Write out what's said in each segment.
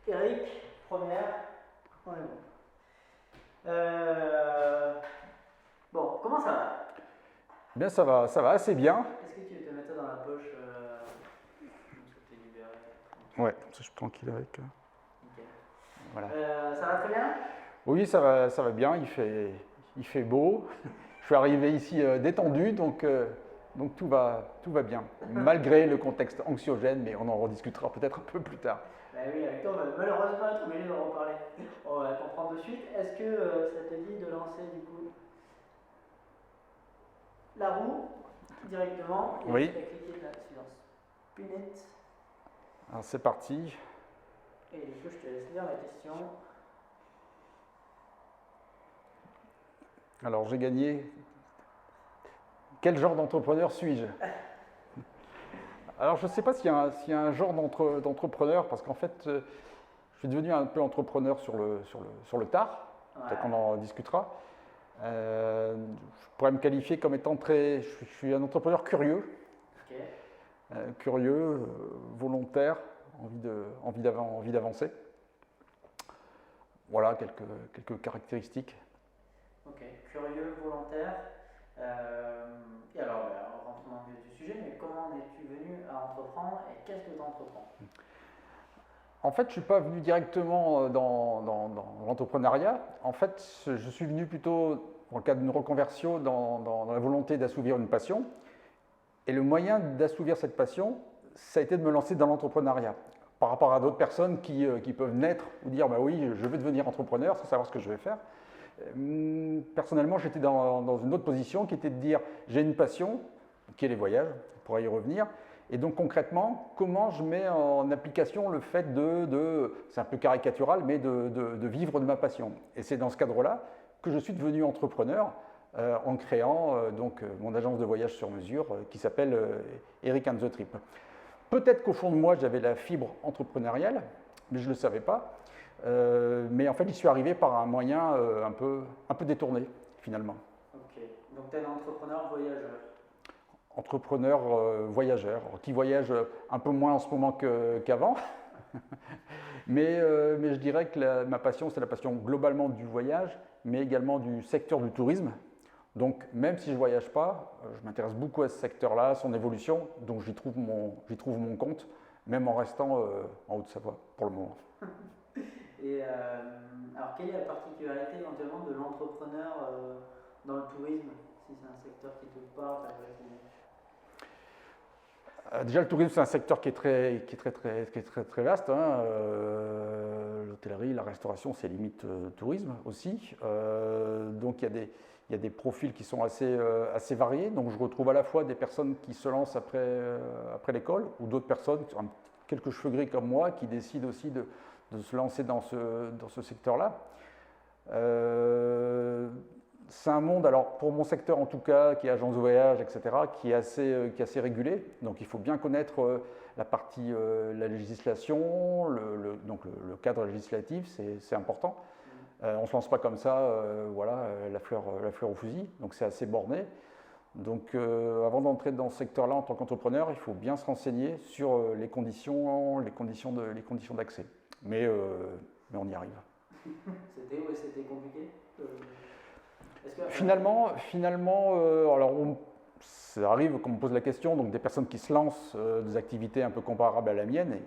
Eric, première, on est bon. Bon, comment ça va? Bien, ça va assez bien. Est-ce que tu veux te mettre ça dans la poche comme ça t'es libéré? Ouais, comme ça je suis tranquille avec. Nickel. Voilà. Ça va très bien? Oui, ça va bien, il fait beau. Je suis arrivé ici détendu, donc tout va bien. Malgré le contexte anxiogène, mais on en rediscutera peut-être un peu plus tard. Bah oui, avec toi, on va malheureusement être obligé d'en reparler. On va comprendre de suite. Est-ce que ça te dit de lancer du coup la roue directement et Oui. tu vas cliquer là sur Spin It. Alors c'est parti. Et du coup, je te laisse lire la question. Alors j'ai gagné. Quel genre d'entrepreneur suis-je? Alors je ne sais pas s'il y a un genre d'entrepreneur, parce qu'en fait, je suis devenu un peu entrepreneur sur le tard. Peut-être qu'on en discutera. Je pourrais me qualifier comme étant je suis un entrepreneur curieux, Ok. volontaire, envie d'avancer. Voilà quelques caractéristiques. Ok, curieux, volontaire. Et alors, on rentre dans le vif du sujet, mais comment en es-tu venu à entreprendre et qu'est-ce que tu entreprends? En fait, je ne suis pas venu directement dans l'entrepreneuriat. En fait, je suis venu plutôt dans le cadre d'une reconversion dans la volonté d'assouvir une passion. Et le moyen d'assouvir cette passion, ça a été de me lancer dans l'entrepreneuriat. Par rapport à d'autres personnes qui peuvent naître ou dire bah oui, je veux devenir entrepreneur sans savoir ce que je vais faire. Personnellement, j'étais dans une autre position qui était de dire j'ai une passion, qui est les voyages, on pourra y revenir. Et donc concrètement, comment je mets en application le fait c'est un peu caricatural, mais de vivre de ma passion. Et c'est dans ce cadre-là que je suis devenu entrepreneur en créant mon agence de voyage sur mesure qui s'appelle Eric and the Trip. Peut-être qu'au fond de moi, j'avais la fibre entrepreneuriale, mais je ne le savais pas. Mais en fait, j'y suis arrivé par un moyen un peu détourné, finalement. Ok, donc tu es un entrepreneur voyageur. Entrepreneur voyageur, qui voyage un peu moins en ce moment qu'avant. mais je dirais que ma passion, c'est la passion globalement du voyage, mais également du secteur du tourisme. Donc, même si je ne voyage pas, je m'intéresse beaucoup à ce secteur-là, à son évolution, donc j'y trouve mon compte, même en restant en Haute-Savoie pour le moment. Et alors, quelle est la particularité éventuellement de l'entrepreneur dans le tourisme, si c'est un secteur qui te parle? Déjà, le tourisme, c'est un secteur qui est très vaste. Hein. L'hôtellerie, la restauration, c'est limite tourisme aussi. Donc, il y a des profils qui sont assez variés. Donc, je retrouve à la fois des personnes qui se lancent après l'école ou d'autres personnes qui ont quelques cheveux gris comme moi qui décident aussi de se lancer dans ce secteur-là. C'est un monde, alors pour mon secteur en tout cas, qui est agence de voyage, etc., qui est assez régulé. Donc il faut bien connaître la partie, la législation, donc le cadre législatif, c'est important. On ne se lance pas comme ça, voilà, la fleur au fusil, donc c'est assez borné. Donc avant d'entrer dans ce secteur-là en tant qu'entrepreneur, il faut bien se renseigner sur les conditions d'accès. Mais on y arrive. C'était compliqué? Finalement, alors ça arrive qu'on me pose la question, donc des personnes qui se lancent des activités un peu comparables à la mienne et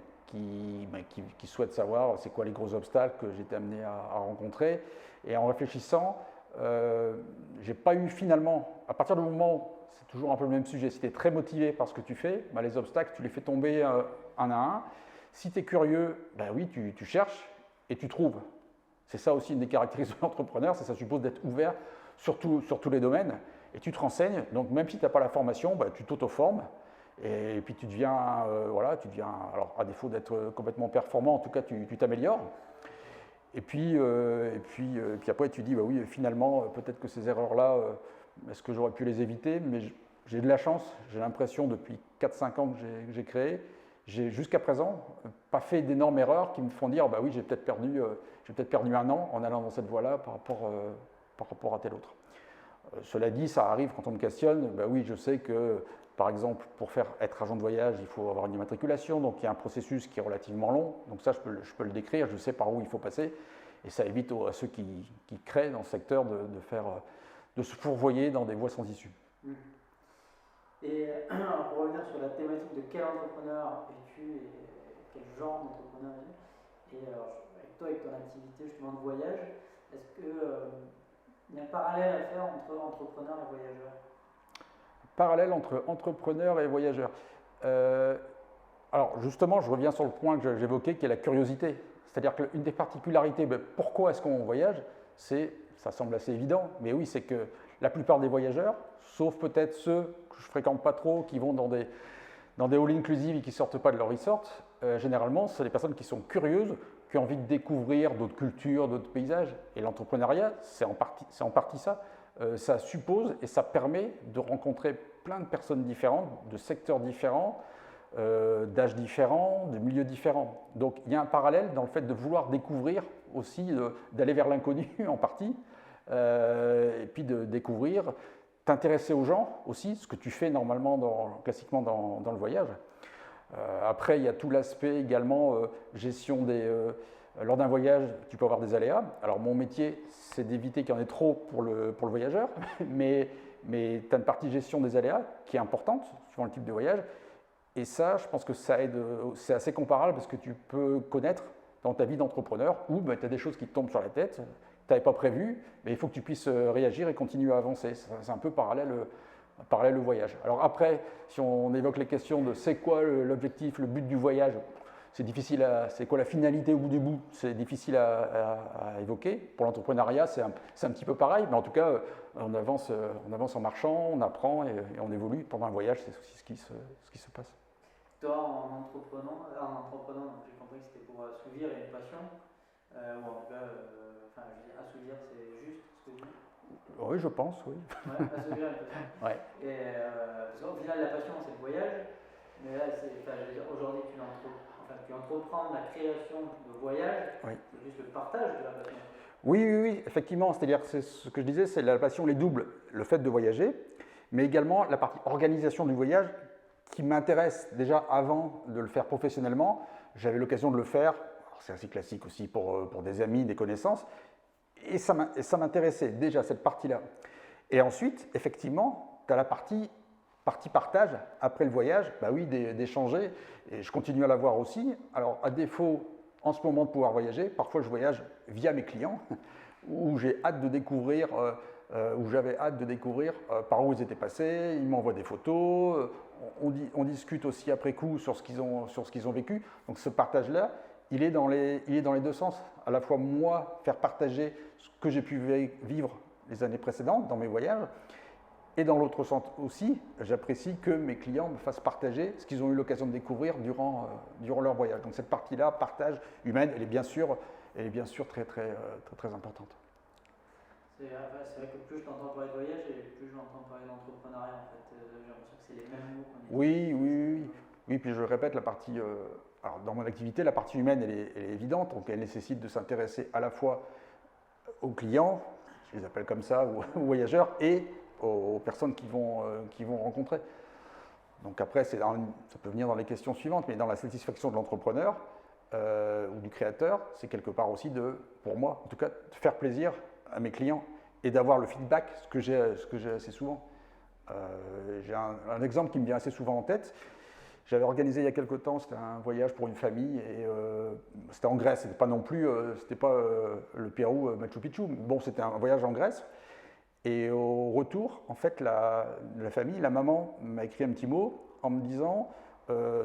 qui souhaitent savoir c'est quoi les gros obstacles que j'ai été amené à rencontrer. Et en réfléchissant, j'ai pas eu finalement, à partir du moment, c'est toujours un peu le même sujet, si tu es très motivé par ce que tu fais, bah, les obstacles, tu les fais tomber un à un. Si tu es curieux, bah oui, tu cherches et tu trouves. C'est ça aussi une des caractéristiques de l'entrepreneur, ça suppose d'être ouvert sur tous les domaines et tu te renseignes. Donc même si tu n'as pas la formation, bah, tu t'auto-formes et puis tu deviens, alors à défaut d'être complètement performant, en tout cas tu t'améliores. Et puis après tu dis, bah oui, finalement, peut-être que ces erreurs-là, est-ce que j'aurais pu les éviter? Mais j'ai de la chance, j'ai l'impression depuis 4-5 ans que j'ai créé, j'ai jusqu'à présent pas fait d'énormes erreurs qui me font dire, bah oui, j'ai peut-être perdu un an en allant dans cette voie-là par rapport à tel autre. Cela dit, ça arrive quand on me questionne, ben oui, je sais que, par exemple, pour être agent de voyage, il faut avoir une immatriculation, donc il y a un processus qui est relativement long, donc ça, je peux le décrire, je sais par où il faut passer, et ça évite à ceux qui créent dans ce secteur de se fourvoyer dans des voies sans issue. Et alors, pour revenir sur la thématique de quel entrepreneur es-tu et quel genre d'entrepreneur es-tu, et alors, avec toi, avec ton activité justement de voyage, est-ce que il y a un parallèle à faire entre entrepreneur et voyageur? Parallèle entre entrepreneur et voyageur. Alors justement, je reviens sur le point que j'évoquais, qui est la curiosité. C'est-à-dire qu'une des particularités, pourquoi est-ce qu'on voyage, ça semble assez évident, mais oui, c'est que la plupart des voyageurs, sauf peut-être ceux que je fréquente pas trop, qui vont dans des all inclusive et qui ne sortent pas de leur resort, généralement, c'est des personnes qui sont curieuses, qui ont envie de découvrir d'autres cultures, d'autres paysages. Et l'entrepreneuriat, c'est en partie ça. Ça suppose et ça permet de rencontrer plein de personnes différentes, de secteurs différents, d'âges différents, de milieux différents. Donc il y a un parallèle dans le fait de vouloir découvrir aussi, d'aller vers l'inconnu en partie, et puis de découvrir, t'intéresser aux gens aussi, ce que tu fais normalement, classiquement dans le voyage. Après, il y a tout l'aspect également gestion lors d'un voyage, tu peux avoir des aléas. Alors mon métier, c'est d'éviter qu'il y en ait trop pour le voyageur, mais tu as une partie gestion des aléas qui est importante, suivant le type de voyage. Et ça, je pense que ça aide, c'est assez comparable parce que tu peux connaître dans ta vie d'entrepreneur où tu as des choses qui te tombent sur la tête, tu n'avais pas prévu, mais il faut que tu puisses réagir et continuer à avancer. C'est un peu parallèle au voyage. Alors après, si on évoque les questions de c'est quoi l'objectif, le but du voyage, c'est difficile c'est quoi la finalité au bout du bout, c'est difficile à évoquer. Pour l'entrepreneuriat, c'est un petit peu pareil, mais en tout cas, on avance en marchant, on apprend et on évolue. Pendant un voyage, c'est aussi ce qui se passe. Toi, en entreprenant, j'ai compris que c'était pour assouvir une passion, ou en tout cas, assouvir, c'est juste ce que tu dis? Oui, je pense, oui. Ouais, assouvir une passion. Ouais. Et, parce qu'au final, la passion, c'est le voyage, mais là, aujourd'hui, tu entreprends la création de voyage, oui. C'est juste le partage de la passion. Oui, effectivement, c'est-à-dire c'est ce que je disais, c'est la passion les doubles, le fait de voyager, mais également la partie organisation du voyage qui m'intéresse déjà avant de le faire professionnellement. J'avais l'occasion de le faire, c'est assez classique aussi pour des amis, des connaissances, et ça m'intéressait déjà cette partie-là. Et ensuite, effectivement, tu as la partie partage après le voyage, bah oui, d'échanger, et je continue à l'avoir aussi. Alors, à défaut, en ce moment, de pouvoir voyager, parfois je voyage via mes clients, où j'ai hâte de découvrir, où j'avais hâte de découvrir par où ils étaient passés, ils m'envoient des photos, on discute aussi après coup sur ce qu'ils ont vécu. Donc ce partage-là, il est dans les deux sens. À la fois moi, faire partager ce que j'ai pu vivre les années précédentes dans mes voyages, et dans l'autre sens aussi, j'apprécie que mes clients me fassent partager ce qu'ils ont eu l'occasion de découvrir durant leur voyage. Donc cette partie-là, partage humaine, elle est bien sûr très importante. C'est vrai que plus je t'entends parler de voyage et plus j'entends parler d'entrepreneuriat en fait. J'ai l'impression que c'est les mêmes mots qu'on utilise. Oui, puis je répète, la partie, alors dans mon activité, la partie humaine, elle est évidente, donc elle nécessite de s'intéresser à la fois aux clients, je les appelle comme ça, ou aux voyageurs, et aux personnes qui vont rencontrer. Donc après, ça peut venir dans les questions suivantes, mais dans la satisfaction de l'entrepreneur ou du créateur, c'est quelque part aussi pour moi, en tout cas, de faire plaisir à mes clients et d'avoir le feedback, ce que j'ai assez souvent. J'ai un exemple qui me vient assez souvent en tête. J'avais organisé il y a quelque temps, c'était un voyage pour une famille et c'était en Grèce, c'était pas non plus, c'était pas le Pérou, Machu Picchu. Bon, c'était un voyage en Grèce. Et au retour, en fait, la famille, la maman m'a écrit un petit mot en me disant,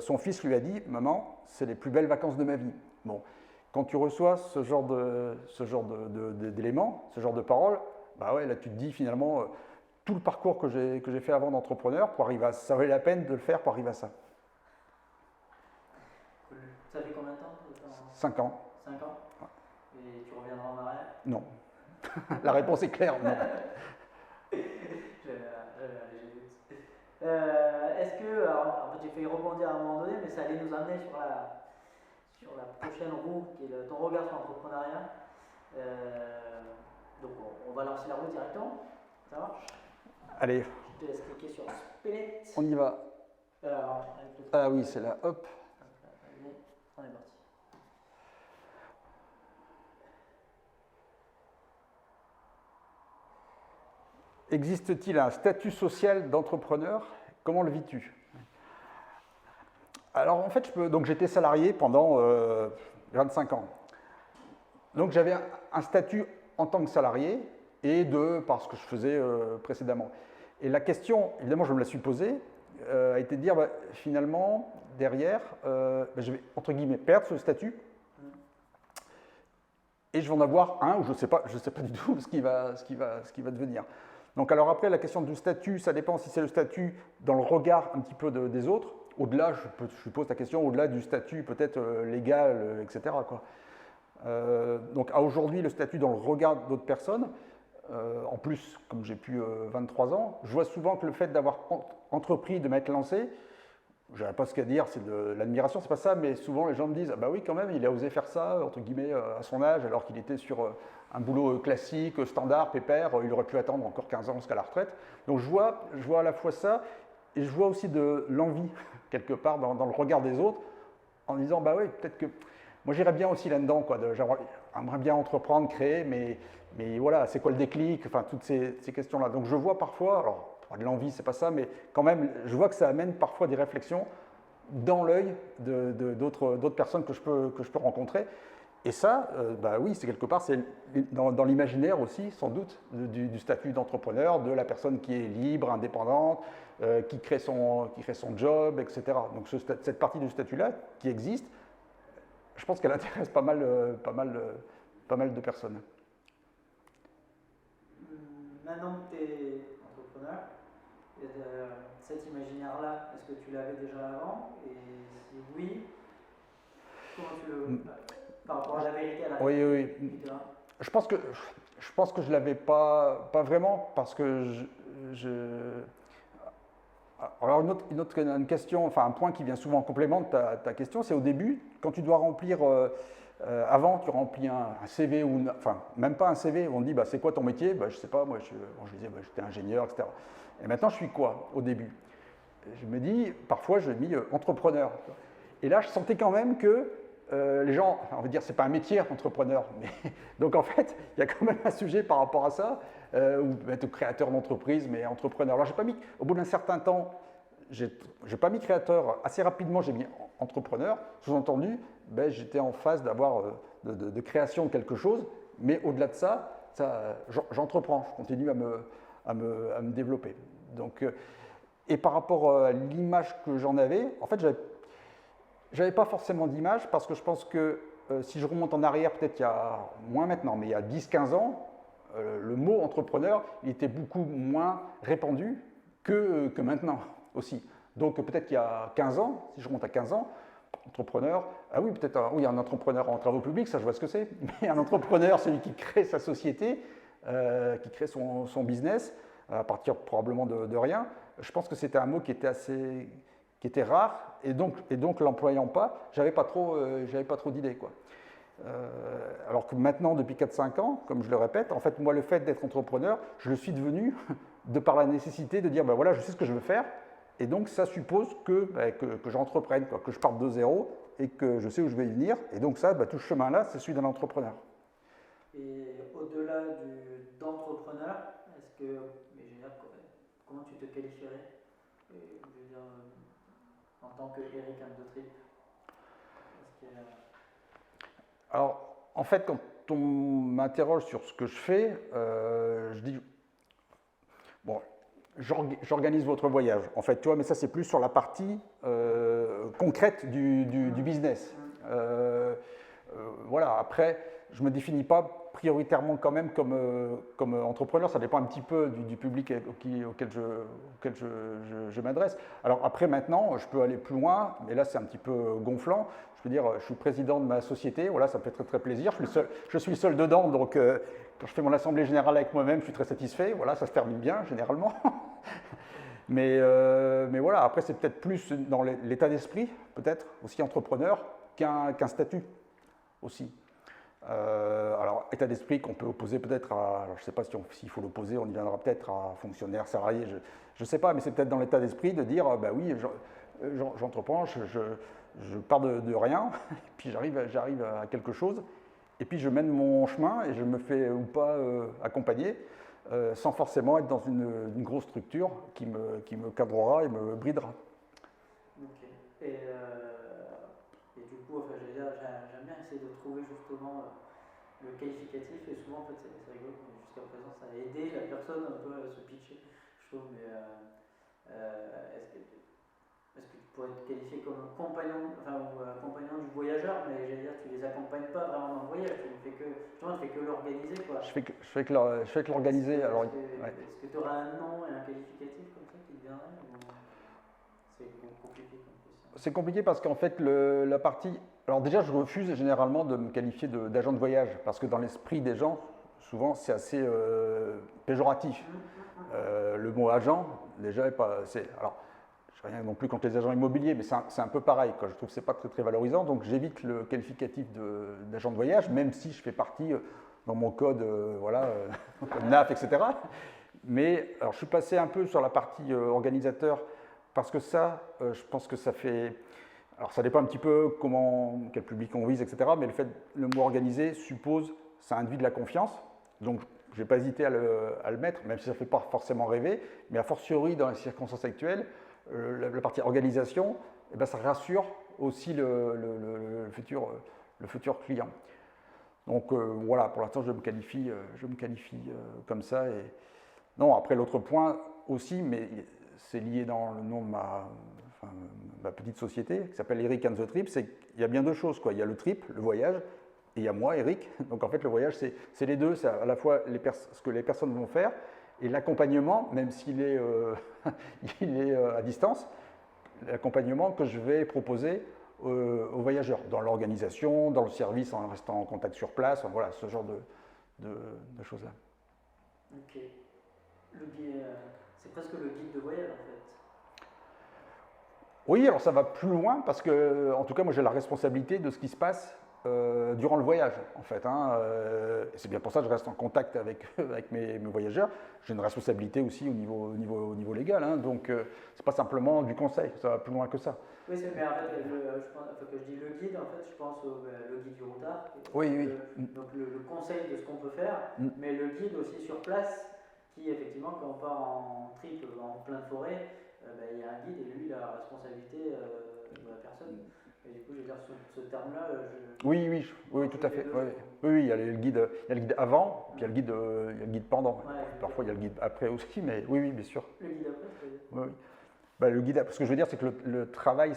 son fils lui a dit, maman, c'est les plus belles vacances de ma vie. Bon, quand tu reçois ce genre d'éléments, ce genre de paroles, bah ouais, là tu te dis finalement tout le parcours que j'ai fait avant d'entrepreneur pour arriver à ça, ça valait la peine de le faire pour arriver à ça. Ça fait combien de temps 5 ans. 5 ans. Et tu reviendras en arrière? Non. La réponse est claire, non. J'avais un léger doute. Est-ce que, alors, en fait, j'ai failli rebondir à un moment donné, mais ça allait nous amener sur la prochaine roue, qui est ton regard sur l'entrepreneuriat. Donc on va lancer la roue directement. Ça marche? Allez, Je te laisse cliquer sur Split. on y va. Alors, avec le Ah oui, c'est là, hop. Allez, on est parti. Existe-t-il un statut social d'entrepreneur? Comment le vis-tu? Alors en fait, donc j'étais salarié pendant 25 ans. Donc j'avais un statut en tant que salarié et par ce que je faisais précédemment. Et la question, évidemment, je me la suis posée, a été de dire, finalement, derrière, je vais, entre guillemets, perdre ce statut et je vais en avoir un où je ne sais pas du tout ce qui va devenir. Donc alors après, la question du statut, ça dépend si c'est le statut dans le regard un petit peu des autres. Au-delà, je pose la question, au-delà du statut peut-être légal, etc. quoi. Donc à aujourd'hui, le statut dans le regard d'autres personnes, en plus, comme j'ai plus 23 ans, je vois souvent que le fait d'avoir entrepris, de m'être lancé, je n'aurais pas ce qu'à dire, c'est de l'admiration, c'est pas ça, mais souvent les gens me disent, ah bah oui quand même, il a osé faire ça, entre guillemets, à son âge, alors qu'il était sur un boulot classique, standard, pépère, il aurait pu attendre encore 15 ans jusqu'à la retraite. Donc je vois à la fois ça, et je vois aussi de l'envie, quelque part, dans le regard des autres, en disant, bah oui, peut-être que moi j'irais bien aussi là-dedans, quoi, j'aimerais bien entreprendre, créer, mais voilà, c'est quoi le déclic, enfin toutes ces questions-là. Donc je vois parfois, alors de l'envie, c'est pas ça, mais quand même, je vois que ça amène parfois des réflexions dans l'œil d'autres personnes que je peux rencontrer. Et ça, bah oui, c'est quelque part, c'est dans l'imaginaire aussi, sans doute, du statut d'entrepreneur, de la personne qui est libre, indépendante, qui crée son job, etc. Donc cette partie du statut-là, qui existe, je pense qu'elle intéresse pas mal de personnes. Maintenant que tu es entrepreneur, cet imaginaire-là, est-ce que tu l'avais déjà avant? Et si oui, comment tu le... par rapport à la vérité, à la réalité? Oui. Je pense que je ne l'avais pas vraiment, parce que alors une question, enfin un point qui vient souvent en complément de ta question, c'est au début, quand tu dois remplir, avant tu remplis un CV, enfin même pas un CV, où on te dit, bah, c'est quoi ton métier? Bah, je ne sais pas, moi je disais, bah, j'étais ingénieur, etc. Et maintenant je suis quoi au début? Je me dis, parfois je mis entrepreneur. Et là je sentais quand même que les gens, on va dire, c'est pas un métier entrepreneur, mais donc en fait, il y a quand même un sujet par rapport à ça, ou être créateur d'entreprise, mais entrepreneur. Alors, j'ai pas mis, au bout d'un certain temps, j'ai pas mis créateur, assez rapidement, j'ai mis entrepreneur. Sous-entendu, ben, j'étais en phase d'avoir de création de quelque chose, mais au-delà de ça, j'entreprends, je continue à me développer. Donc, et par rapport à l'image que j'en avais, en fait, j'avais pas forcément d'image parce que je pense que si je remonte en arrière, peut-être il y a moins maintenant, mais il y a 10-15 ans, le mot entrepreneur, il était beaucoup moins répandu que maintenant aussi. Donc peut-être qu'il y a 15 ans, si je remonte à 15 ans, entrepreneur, ah oui, peut-être oui, un entrepreneur en travaux publics, ça je vois ce que c'est, mais un entrepreneur, celui qui crée sa société, qui crée son business, à partir probablement de rien, je pense que c'était un mot qui était rare, et donc l'employant pas, j'avais pas trop d'idées, quoi. Alors que maintenant, depuis 4-5 ans, comme je le répète, en fait, moi, le fait d'être entrepreneur, je le suis devenu de par la nécessité de dire, ben voilà, je sais ce que je veux faire, et donc ça suppose que j'entreprenne, quoi, que je parte de zéro et que je sais où je vais y venir, et donc ça, ben, tout ce chemin-là, c'est celui d'un entrepreneur. Et au-delà d'entrepreneur, est-ce que, mais je veux dire, comment tu te qualifierais, je veux dire, en tant qu'Eric Andotrip? Alors, en fait, quand on m'interroge sur ce que je fais, je dis, bon, j'organise votre voyage. En fait, tu vois, mais ça, c'est plus sur la partie concrète du business. Voilà, après, je ne me définis pas prioritairement quand même comme entrepreneur, ça dépend un petit peu du public auquel je m'adresse. Alors après, maintenant, je peux aller plus loin, mais là, c'est un petit peu gonflant. Je peux dire, je suis président de ma société, voilà, ça me fait très, très plaisir. Je suis le seul dedans, donc quand je fais mon assemblée générale avec moi-même, je suis très satisfait. Voilà, ça se termine bien, généralement. mais voilà, après, c'est peut-être plus dans l'état d'esprit, peut-être, aussi entrepreneur, qu'un statut, aussi. Alors, état d'esprit qu'on peut opposer peut-être à, alors je ne sais pas s'il faut l'opposer, on y viendra peut-être à fonctionnaire, salarié, je ne sais pas, mais c'est peut-être dans l'état d'esprit de dire, bah oui, j'entreprends, je pars de rien, puis j'arrive à quelque chose, et puis je mène mon chemin et je me fais ou pas accompagner, sans forcément être dans une grosse structure qui me cadrera et me bridera. Ok. Et du coup, enfin, j'aime bien essayer de trouver justement le qualificatif, et souvent en fait c'est rigolo, mais jusqu'à présent ça a aidé la personne un peu à se pitcher, je trouve, mais est-ce que tu pourrais te qualifier comme compagnon, enfin, ou compagnon du voyageur, mais j'allais dire, tu les accompagnes pas vraiment dans le voyage, tu ne fais que, justement, tu fais que l'organiser, quoi. Je fais que l'organiser. Est-ce que tu auras un nom et un qualificatif comme ça qui te viendrait, ou c'est compliqué comme question? C'est compliqué parce qu'en fait, la partie. Alors, déjà, je refuse généralement de me qualifier d'agent de voyage parce que dans l'esprit des gens, souvent, c'est assez péjoratif. Le mot agent, déjà, est pas. Alors, je n'ai rien non plus contre les agents immobiliers, mais c'est un peu pareil. Quoi. Je trouve que ce n'est pas très, très valorisant. Donc, j'évite le qualificatif d'agent de voyage, même si je fais partie dans mon code, code NAF, etc. Mais alors, je suis passé un peu sur la partie organisateur. Parce que ça, je pense que ça fait. Alors, ça dépend un petit peu quel public on vise, etc. Mais le mot organisé suppose, ça induit de la confiance. Donc, je ne vais pas hésiter à le mettre, même si ça ne fait pas forcément rêver. Mais a fortiori, dans les circonstances actuelles, la partie organisation, eh ben, ça rassure aussi le futur client. Donc, voilà, pour l'instant, je me qualifie comme ça. Et... Non, après, l'autre point aussi, mais. C'est lié dans le nom de ma petite société qui s'appelle Eric and the Trip, c'est qu'il y a bien deux choses, quoi. Il y a le trip, le voyage, et il y a moi, Eric. Donc en fait, le voyage, c'est les deux, c'est à la fois ce que les personnes vont faire et l'accompagnement, même s'il est, il est à distance, l'accompagnement que je vais proposer aux voyageurs, dans l'organisation, dans le service en restant en contact sur place, enfin, voilà, ce genre de choses-là. Ok. C'est presque le guide de voyage en fait. Oui, alors ça va plus loin parce que, en tout cas, moi j'ai la responsabilité de ce qui se passe durant le voyage, en fait. C'est bien pour ça que je reste en contact avec mes voyageurs. J'ai une responsabilité aussi au niveau légal, hein, donc c'est pas simplement du conseil, ça va plus loin que ça. Oui, mais en fait, quand je dis le guide, en fait, je pense au le guide du routard. Oui. Donc le conseil de ce qu'on peut faire, mais le guide aussi sur place, qui effectivement, quand on part en trip en pleine forêt, il y a un guide et lui, il a la responsabilité de la personne. Et du coup, je veux dire, ce terme-là, Oui, tout à fait. Oui, il y a le guide avant, puis il y a le guide pendant. Ouais, parfois, il y a le guide après aussi, mais oui, bien sûr. Le guide après, c'est-à-dire Oui. Bah, le guide, ce que je veux dire, c'est que le travail,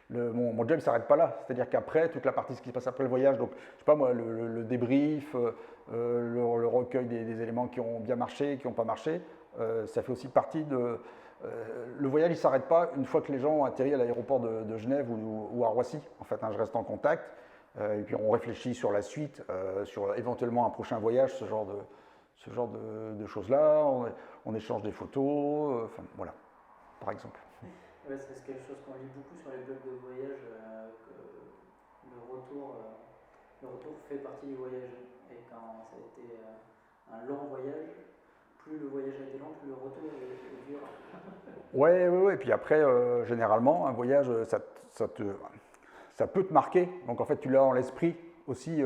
mon job ne s'arrête pas là. C'est-à-dire qu'après, toute la partie, ce qui se passe après le voyage, donc, je sais pas moi, le débrief, le recueil des éléments qui ont bien marché, qui n'ont pas marché, ça fait aussi partie de. Le voyage, il ne s'arrête pas une fois que les gens ont atterri à l'aéroport de Genève ou à Roissy. En fait, je reste en contact et puis on réfléchit sur la suite, sur éventuellement un prochain voyage, ce genre de choses-là. On échange des photos, voilà, par exemple. Ouais, c'est quelque chose qu'on lit beaucoup sur les blogs de voyage, que le retour fait partie du voyage. Et quand ça a été un long voyage, plus le voyage a été long, plus le retour est dur. Ouais. Et puis après, généralement, un voyage, ça peut te marquer. Donc en fait, tu l'as en l'esprit aussi.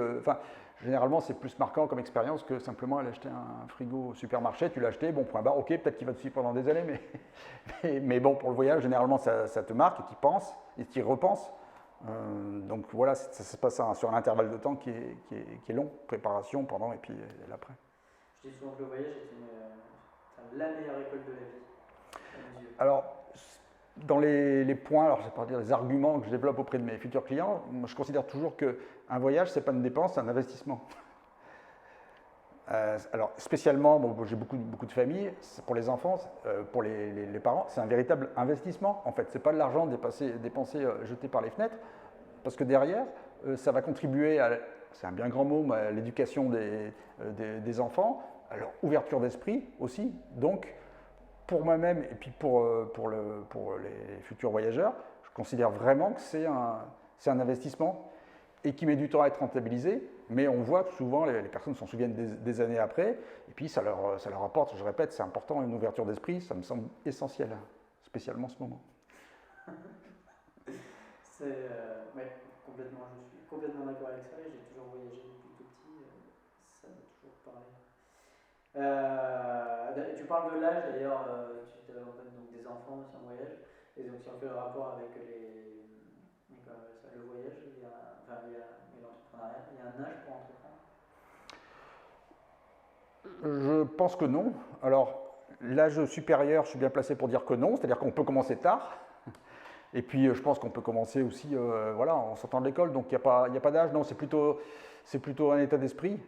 Généralement, c'est plus marquant comme expérience que simplement aller acheter un frigo au supermarché. Tu l'as acheté, bon, point barre, ok, peut-être qu'il va te suivre pendant des années, mais bon, pour le voyage, généralement, ça te marque et tu y penses et tu y repenses. Donc voilà, ça se passe sur un intervalle de temps qui est long, préparation, pendant et puis l'après. Je dis souvent que le voyage est la meilleure école de la vie, à mes yeux. Alors, dans les points, alors je ne vais pas dire les arguments que je développe auprès de mes futurs clients, moi, je considère toujours qu'un voyage, ce n'est pas une dépense, c'est un investissement. Alors, spécialement, j'ai beaucoup de familles, pour les enfants, pour les parents, c'est un véritable investissement. En fait, ce n'est pas de l'argent dépensé, jeté par les fenêtres, parce que derrière, ça va contribuer c'est un bien grand mot, à l'éducation des enfants, à leur ouverture d'esprit aussi. Donc, pour moi-même et puis pour les futurs voyageurs, je considère vraiment que c'est un investissement. et qui met du temps à être rentabilisé, mais on voit que souvent les personnes s'en souviennent des années après, et puis ça leur apporte, je répète, c'est important, une ouverture d'esprit, ça me semble essentiel, spécialement en ce moment. Ouais, complètement, je suis complètement d'accord avec ça, j'ai toujours voyagé depuis tout petit, ça m'a toujours parlé. Tu parles de l'âge d'ailleurs, tu as donc des enfants aussi en voyage, et donc si on fait le rapport avec le voyage, il y a l'entrepreneuriat, il y a un âge pour entreprendre? Je pense que non. Alors, l'âge supérieur, je suis bien placé pour dire que non, c'est-à-dire qu'on peut commencer tard. Et puis, je pense qu'on peut commencer aussi voilà, en sortant de l'école, donc il n'y a pas d'âge, non, c'est plutôt un état d'esprit.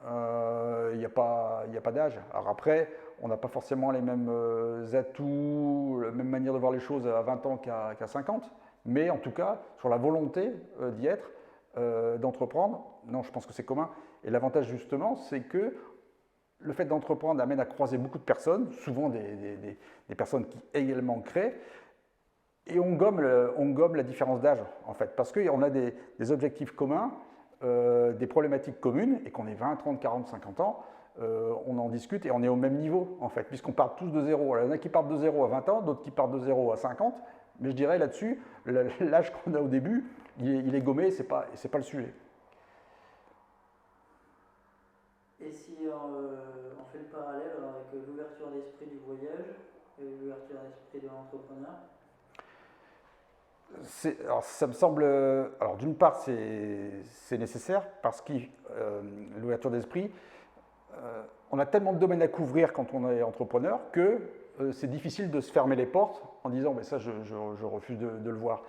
Il n'y a pas d'âge. Alors après, on n'a pas forcément les mêmes atouts, la même manière de voir les choses à 20 ans qu'à 50, mais en tout cas, sur la volonté d'y être, d'entreprendre, non, je pense que c'est commun. Et l'avantage justement, c'est que le fait d'entreprendre amène à croiser beaucoup de personnes, souvent des personnes qui également créent, et on gomme la différence d'âge, en fait, parce qu'on a des objectifs communs, des problématiques communes, et qu'on ait 20, 30, 40, 50 ans, on en discute et on est au même niveau, en fait, puisqu'on part tous de zéro. Alors, il y en a qui partent de zéro à 20 ans, d'autres qui partent de zéro à 50, mais je dirais là-dessus, l'âge qu'on a au début, il est gommé, c'est pas le sujet. Et si on fait le parallèle avec l'ouverture d'esprit du voyage et l'ouverture d'esprit de l'entrepreneur? Alors, ça me semble. Alors, d'une part, c'est nécessaire parce que l'ouverture d'esprit, on a tellement de domaines à couvrir quand on est entrepreneur que c'est difficile de se fermer les portes en disant mais ça, je refuse de le voir.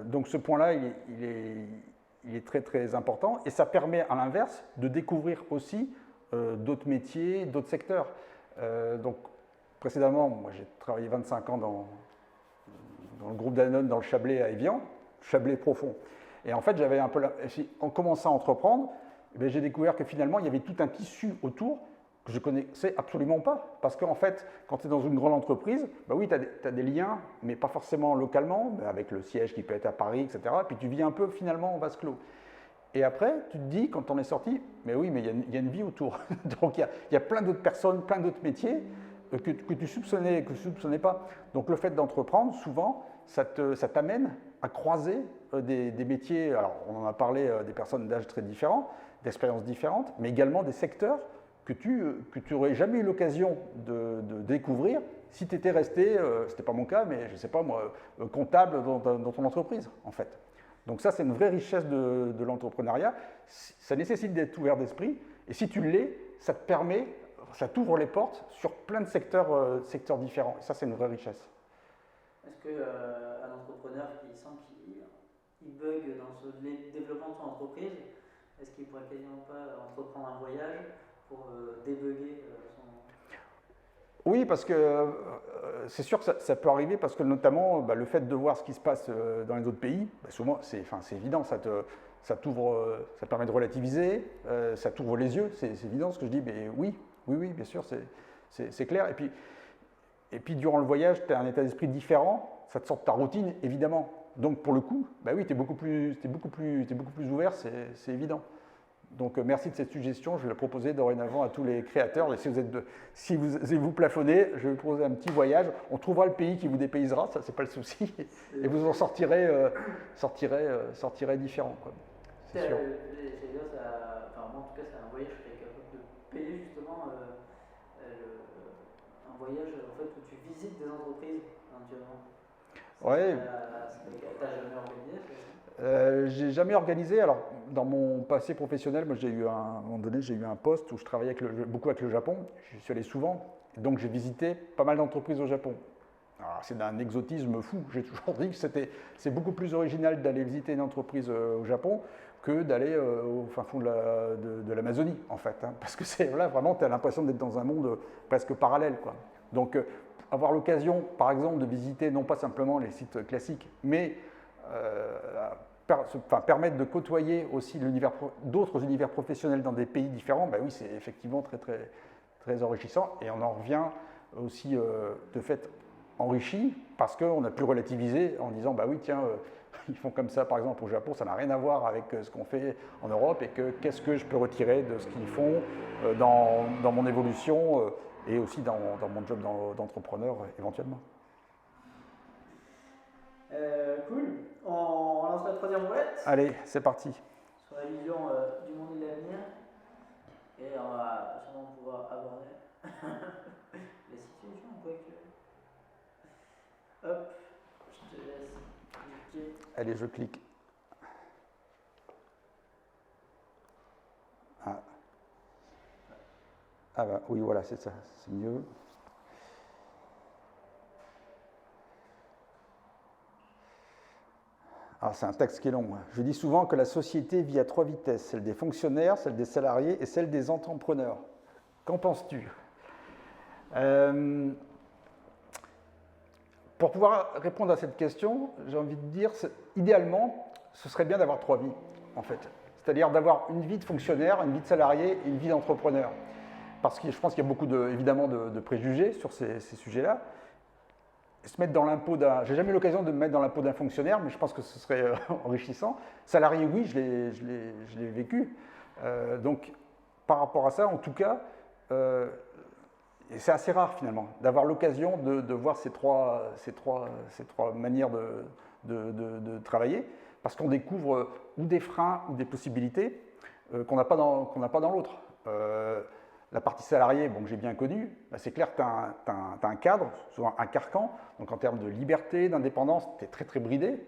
Donc, ce point-là, il est très très important et ça permet à l'inverse de découvrir aussi d'autres métiers, d'autres secteurs. Donc, précédemment, moi j'ai travaillé 25 ans dans le groupe Danone, dans le Chablais à Évian, Chablais profond. Et en fait, j'avais un peu en commençant à entreprendre, j'ai découvert que finalement, il y avait tout un tissu autour que je ne connaissais absolument pas. Parce qu'en fait, quand tu es dans une grande entreprise, bah oui, tu as des liens, mais pas forcément localement, avec le siège qui peut être à Paris, etc. Puis tu vis un peu finalement en vase clos. Et après, tu te dis, quand on est sorti, mais oui, mais il y a une vie autour. Donc il y a plein d'autres personnes, plein d'autres métiers que tu soupçonnais, pas. Donc le fait d'entreprendre, souvent, ça t'amène à croiser des métiers, alors on en a parlé, des personnes d'âge très différents, d'expériences différentes, mais également des secteurs que tu n'aurais jamais eu l'occasion de découvrir si tu étais resté, ce n'était pas mon cas, mais je ne sais pas moi, comptable dans ton entreprise, en fait. Donc ça, c'est une vraie richesse de l'entrepreneuriat. Ça nécessite d'être ouvert d'esprit, et si tu l'es, ça te permet, ça t'ouvre les portes sur plein de secteurs différents. Et ça, c'est une vraie richesse. Est-ce qu'un entrepreneur qui sent qu'il bug dans le développement de son entreprise, est-ce qu'il pourrait quasiment pas entreprendre un voyage pour débugger son... Oui, parce que c'est sûr que ça peut arriver, parce que notamment le fait de voir ce qui se passe dans les autres pays, souvent c'est évident, ça permet de relativiser, ça t'ouvre les yeux, c'est évident ce que je dis, mais oui, bien sûr, c'est clair. Et puis durant le voyage, tu as un état d'esprit différent, ça te sort de ta routine, évidemment. Donc pour le coup, oui, tu es beaucoup plus ouvert, c'est évident. Donc merci de cette suggestion, je vais la proposer dorénavant à tous les créateurs. Et si vous plafonnez, je vais vous proposer un petit voyage. On trouvera le pays qui vous dépaysera, ça c'est pas le souci. Et vous en sortirez différent. C'est sûr. Moi en tout cas, c'est un voyage qui est capable de payer justement un voyage en fait, où tu visites des entreprises éventuellement. Ouais. T'as jamais organisé j'ai jamais organisé. Alors, dans mon passé professionnel, moi, à un moment donné, j'ai eu un poste où je travaillais beaucoup avec le Japon. Je suis allé souvent, donc j'ai visité pas mal d'entreprises au Japon. C'est d'un exotisme fou. J'ai toujours dit que c'est beaucoup plus original d'aller visiter une entreprise au Japon que d'aller au fin fond de l'Amazonie, en fait. Parce que là, vraiment, tu as l'impression d'être dans un monde presque parallèle, quoi. Donc, avoir l'occasion, par exemple, de visiter non pas simplement les sites classiques, mais permettre de côtoyer aussi d'autres univers professionnels dans des pays différents, oui, c'est effectivement très, très, très enrichissant. Et on en revient aussi de fait enrichi parce qu'on a pu relativiser en disant bah oui tiens ils font comme ça par exemple au Japon, ça n'a rien à voir avec ce qu'on fait en Europe et que qu'est-ce que je peux retirer de ce qu'ils font dans mon évolution et aussi dans mon job d'entrepreneur éventuellement. Cool. On lance la troisième roulette. Allez, c'est parti. Sur la vision du monde et de l'avenir. Et on va sûrement pouvoir aborder les situations un peu actuelles. Hop, je te laisse cliquer. Allez, je clique. Ah bah oui, voilà, c'est ça, c'est mieux. Alors c'est un texte qui est long. Je dis souvent que la société vit à 3 vitesses, celle des fonctionnaires, celle des salariés et celle des entrepreneurs. Qu'en penses-tu? Pour pouvoir répondre à cette question, j'ai envie de dire, idéalement, ce serait bien d'avoir 3 vies, en fait. C'est-à-dire d'avoir une vie de fonctionnaire, une vie de salarié et une vie d'entrepreneur. Parce que je pense qu'il y a beaucoup évidemment de préjugés sur ces sujets-là. Se mettre dans l'impôt d'un... J'ai jamais eu l'occasion de me mettre dans l'impôt d'un fonctionnaire, mais je pense que ce serait enrichissant. Salarié, oui, je l'ai vécu. Donc, par rapport à ça, en tout cas, c'est assez rare finalement, d'avoir l'occasion de voir ces trois manières de travailler, parce qu'on découvre ou des freins ou des possibilités qu'on n'a pas dans l'autre. La partie salariée, bon, que j'ai bien connue, bah, c'est clair que tu as un cadre, souvent un carcan, donc en termes de liberté, d'indépendance, tu es très très bridé.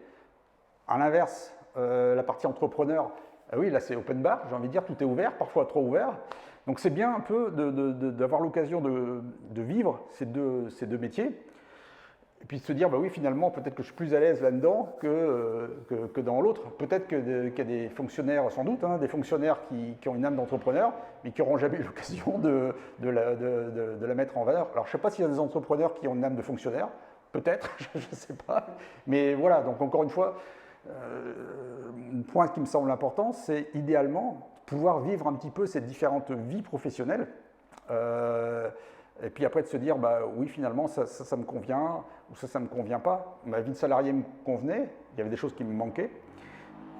À l'inverse, la partie entrepreneur, oui, là c'est open bar, j'ai envie de dire, tout est ouvert, parfois trop ouvert. Donc c'est bien un peu d'avoir l'occasion de vivre ces deux métiers, et puis de se dire, bah oui, finalement, peut-être que je suis plus à l'aise là-dedans que dans l'autre. Peut-être qu'il y a des fonctionnaires, sans doute, hein, des fonctionnaires qui ont une âme d'entrepreneur, mais qui n'auront jamais eu l'occasion de la mettre en valeur. Alors, je ne sais pas s'il y a des entrepreneurs qui ont une âme de fonctionnaire, peut-être, je ne sais pas. Mais voilà, donc encore une fois, un point qui me semble important, c'est idéalement pouvoir vivre un petit peu ces différentes vies professionnelles. Et puis après de se dire, bah oui, finalement, ça me convient, ou ça ne me convient pas. Ma vie de salarié me convenait, il y avait des choses qui me manquaient.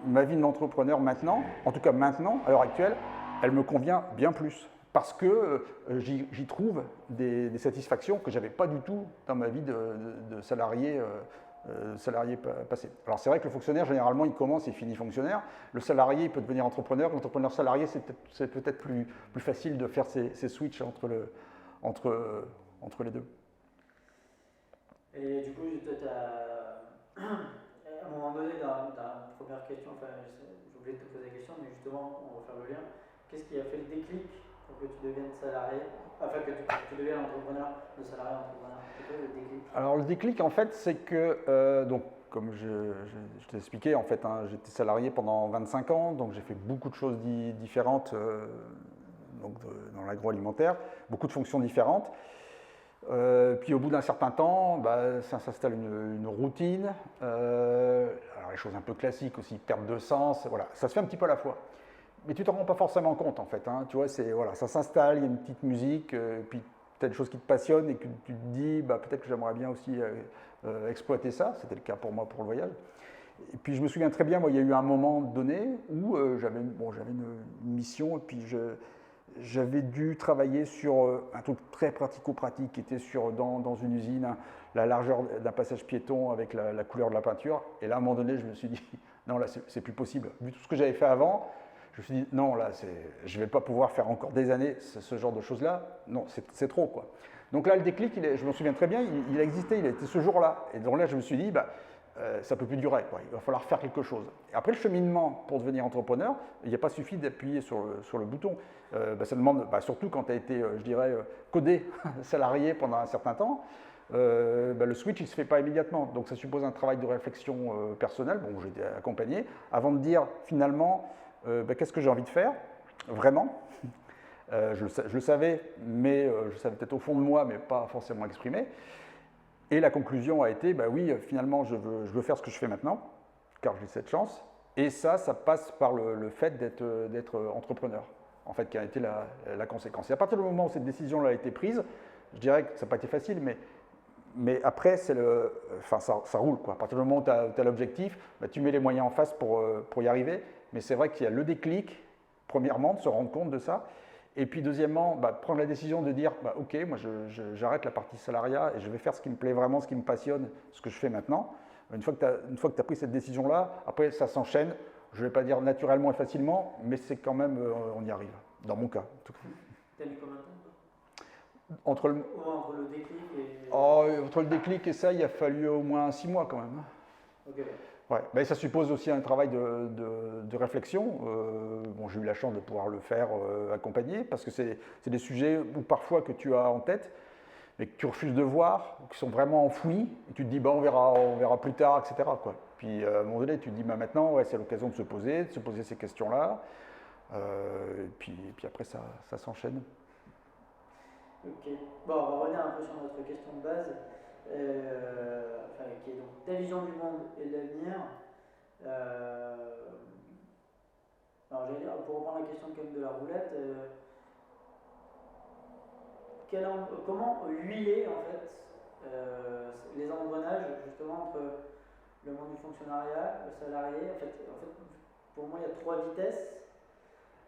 Ma vie d'entrepreneur maintenant, en tout cas maintenant, à l'heure actuelle, elle me convient bien plus. Parce que j'y trouve des satisfactions que je n'avais pas du tout dans ma vie de salarié passé. Alors c'est vrai que le fonctionnaire, généralement, il commence et finit fonctionnaire. Le salarié, il peut devenir entrepreneur. L'entrepreneur salarié, c'est peut-être plus facile de faire ces switches entre les deux. Et du coup, à un moment donné, dans la première question, enfin, j'ai oublié de te poser la question, mais justement, on va faire le lien. Qu'est-ce qui a fait le déclic pour que tu deviennes salarié, enfin que tu deviennes entrepreneur, de salarié à entrepreneur? C'est quoi le déclic? Alors le déclic, en fait, c'est que, donc, comme je t'ai expliqué, en fait, hein, j'étais salarié pendant 25 ans, donc j'ai fait beaucoup de choses différentes donc dans l'agroalimentaire, beaucoup de fonctions différentes. Puis au bout d'un certain temps, bah, ça s'installe une routine. Alors les choses un peu classiques aussi, perte de sens, voilà, ça se fait un petit peu à la fois. Mais tu ne t'en rends pas forcément compte en fait. Hein, tu vois, voilà, ça s'installe, il y a une petite musique, puis tu as des choses qui te passionnent et que tu te dis, bah, peut-être que j'aimerais bien aussi exploiter ça. C'était le cas pour moi pour le voyage. Et puis je me souviens très bien, moi, il y a eu un moment donné où j'avais une mission et puis j'avais dû travailler sur un truc très pratico-pratique qui était dans une usine, hein, la largeur d'un passage piéton avec la couleur de la peinture. Et là, à un moment donné, je me suis dit, non, là, c'est plus possible. Vu tout ce que j'avais fait avant, je me suis dit, non, là, je ne vais pas pouvoir faire encore des années ce genre de choses-là. Non, c'est trop, quoi. Donc là, le déclic, je me souviens très bien, il a existé, il a été ce jour-là. Et donc là, je me suis dit, bah, ça ne peut plus durer, quoi. Il va falloir faire quelque chose. Et après, le cheminement pour devenir entrepreneur, il n'y a pas suffi d'appuyer sur le bouton. Ça demande, surtout quand tu as été, je dirais, codé, salarié pendant un certain temps, le switch, il ne se fait pas immédiatement. Donc ça suppose un travail de réflexion personnelle, bon, j'ai été accompagné, avant de dire finalement, qu'est-ce que j'ai envie de faire, vraiment. Je le savais, mais je savais peut-être au fond de moi, mais pas forcément exprimé. Et la conclusion a été, bah oui, finalement, je veux faire ce que je fais maintenant, car j'ai cette chance. Et ça passe par le fait d'être entrepreneur, en fait, qui a été la conséquence. Et à partir du moment où cette décision-là a été prise, je dirais que ça n'a pas été facile, mais mais après, ça roule, quoi. À partir du moment où tu as l'objectif, bah, tu mets les moyens en face pour y arriver. Mais c'est vrai qu'il y a le déclic, premièrement, de se rendre compte de ça. Et puis deuxièmement, bah, prendre la décision de dire, bah, ok, moi j'arrête la partie salariat et je vais faire ce qui me plaît vraiment, ce qui me passionne, ce que je fais maintenant. Une fois que tu as pris cette décision-là, après ça s'enchaîne. Je ne vais pas dire naturellement et facilement, mais c'est quand même, on y arrive, dans mon cas. En tout cas. T'as mis combien de temps entre le déclic et... entre le déclic et ça, il a fallu au moins 6 mois quand même. Ok. Ouais. Mais ça suppose aussi un travail de réflexion. Bon, j'ai eu la chance de pouvoir le faire accompagner, parce que c'est des sujets où parfois que tu as en tête, mais que tu refuses de voir, qui sont vraiment enfouis, et tu te dis, bah, on verra plus tard, etc., quoi. Puis à un moment donné, tu te dis, bah, maintenant, ouais, c'est l'occasion de se poser ces questions-là, et puis après, ça s'enchaîne. Ok. Bon, on va revenir un peu sur notre question de base, qui est donc ta vision du monde et de l'avenir. Alors, j'allais dire, pour reprendre la question comme de la roulette, comment huiler en fait les engrenages justement entre le monde du fonctionnariat, le salarié. En fait, pour moi, il y a 3 vitesses.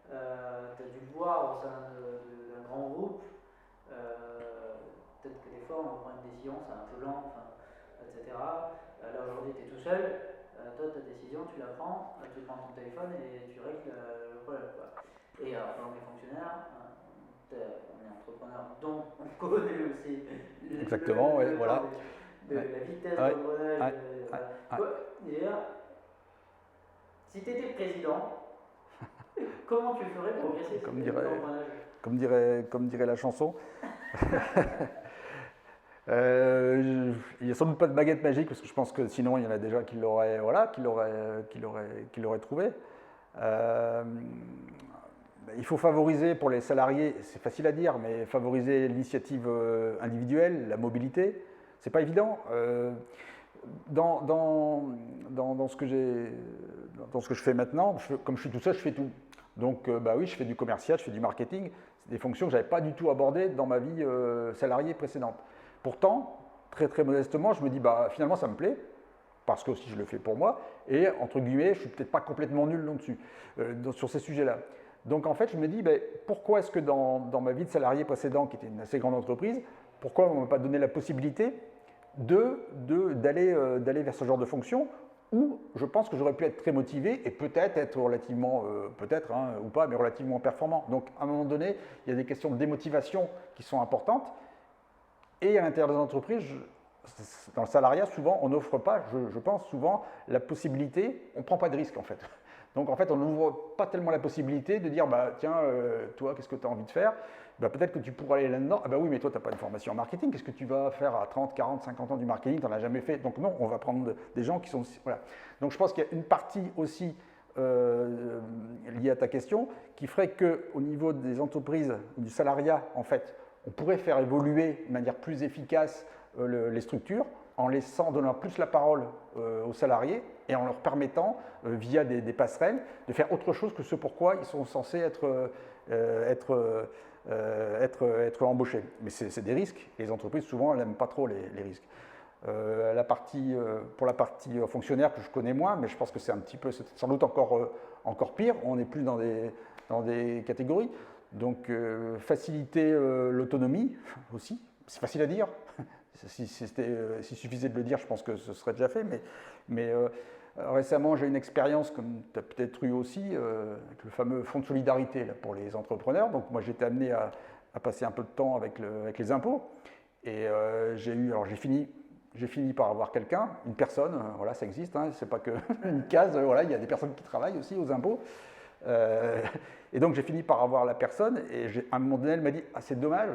Tu as dû le voir au sein d'un grand groupe. Peut-être que des fois, on prend une décision, c'est un peu lent, etc. Là, aujourd'hui, tu es tout seul. Toi, ta décision, tu la prends, tu prends ton téléphone et tu règles le problème, quoi. Et quand on est fonctionnaire, on est entrepreneur, donc on connaît aussi exactement, ouais, voilà. La vitesse d'engrenage. Si tu étais président, comment tu ferais progresser comme dirait la chanson. Il n'y a sans doute pas de baguette magique, parce que je pense que sinon il y en a déjà qui l'auraient trouvé. Il faut favoriser pour les salariés, c'est facile à dire, mais favoriser l'initiative individuelle, la mobilité, c'est pas évident. Dans ce que je fais maintenant, comme je suis tout seul, je fais tout. Donc bah oui, je fais du commercial, je fais du marketing, c'est des fonctions que je n'avais pas du tout abordées dans ma vie salariée précédente. Pourtant, très très modestement, je me dis, bah finalement ça me plaît, parce que aussi je le fais pour moi, et entre guillemets, je ne suis peut-être pas complètement nul là-dessus, sur ces sujets-là. Donc en fait, je me dis, bah, pourquoi est-ce que dans ma vie de salarié précédent, qui était une assez grande entreprise, pourquoi on ne m'a pas donné la possibilité d'aller vers ce genre de fonction où je pense que j'aurais pu être très motivé et peut-être être relativement, ou pas, mais relativement performant. Donc à un moment donné, il y a des questions de démotivation qui sont importantes. Et à l'intérieur des entreprises, dans le salariat, souvent, on n'offre pas, je pense souvent, la possibilité, on ne prend pas de risque en fait. Donc en fait, on n'ouvre pas tellement la possibilité de dire, bah tiens, toi, qu'est-ce que tu as envie de faire? Bah, peut-être que tu pourrais aller là-dedans. Ah bah oui, mais toi, tu n'as pas de formation en marketing. Qu'est-ce que tu vas faire à 30, 40, 50 ans du marketing? Tu n'en as jamais fait. Donc non, on va prendre des gens qui sont... Voilà. Donc je pense qu'il y a une partie aussi liée à ta question qui ferait qu'au niveau des entreprises, du salariat, en fait, on pourrait faire évoluer de manière plus efficace les structures en donnant plus la parole aux salariés et en leur permettant, via des passerelles, de faire autre chose que ce pourquoi ils sont censés être embauchés. Mais c'est des risques. Les entreprises, souvent, elles n'aiment pas trop les risques. Pour la partie fonctionnaire que je connais moins, mais je pense que c'est sans doute encore pire. On est plus dans des catégories. Donc, faciliter l'autonomie aussi. C'est facile à dire. S'il suffisait de le dire, je pense que ce serait déjà fait. Mais récemment, j'ai une expérience, comme tu as peut-être eu aussi, avec le fameux fonds de solidarité là, pour les entrepreneurs. Donc moi, j'ai été amené à passer un peu de temps avec les impôts. Et j'ai fini par avoir quelqu'un, une personne, voilà, ça existe, hein, c'est pas qu'une case, voilà, il y a des personnes qui travaillent aussi aux impôts. Et donc j'ai fini par avoir la personne, et à un moment donné, elle m'a dit, ah, c'est dommage,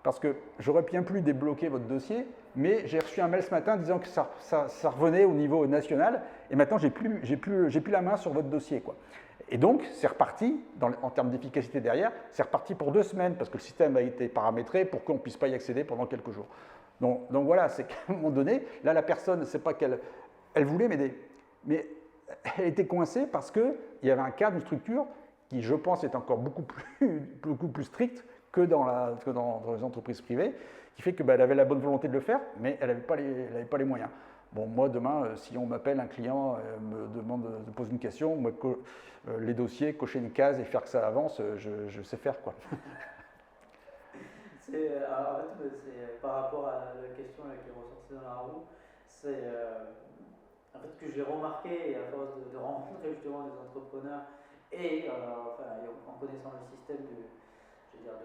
parce que j'aurais bien pu débloquer votre dossier, mais j'ai reçu un mail ce matin disant que ça revenait au niveau national, et maintenant j'ai plus la main sur votre dossier, quoi. Et donc c'est reparti, en termes d'efficacité derrière, c'est reparti pour 2 semaines, parce que le système a été paramétré pour qu'on ne puisse pas y accéder pendant quelques jours. Donc voilà, c'est qu'à un moment donné, là la personne, c'est pas qu'elle voulait m'aider, mais elle était coincée parce qu'il y avait un cadre, une structure qui, je pense, est encore beaucoup plus strict dans les entreprises privées, qui fait qu'elle avait la bonne volonté de le faire, mais elle n'avait pas les moyens. Bon, moi, demain, si on m'appelle, un client me demande de poser une question, moi, les dossiers, cocher une case et faire que ça avance, je sais faire, quoi. Alors, en fait, c'est par rapport à la question qui est ressortie dans la roue, c'est en fait que j'ai remarqué à force de rencontrer justement des entrepreneurs et en connaissant le système de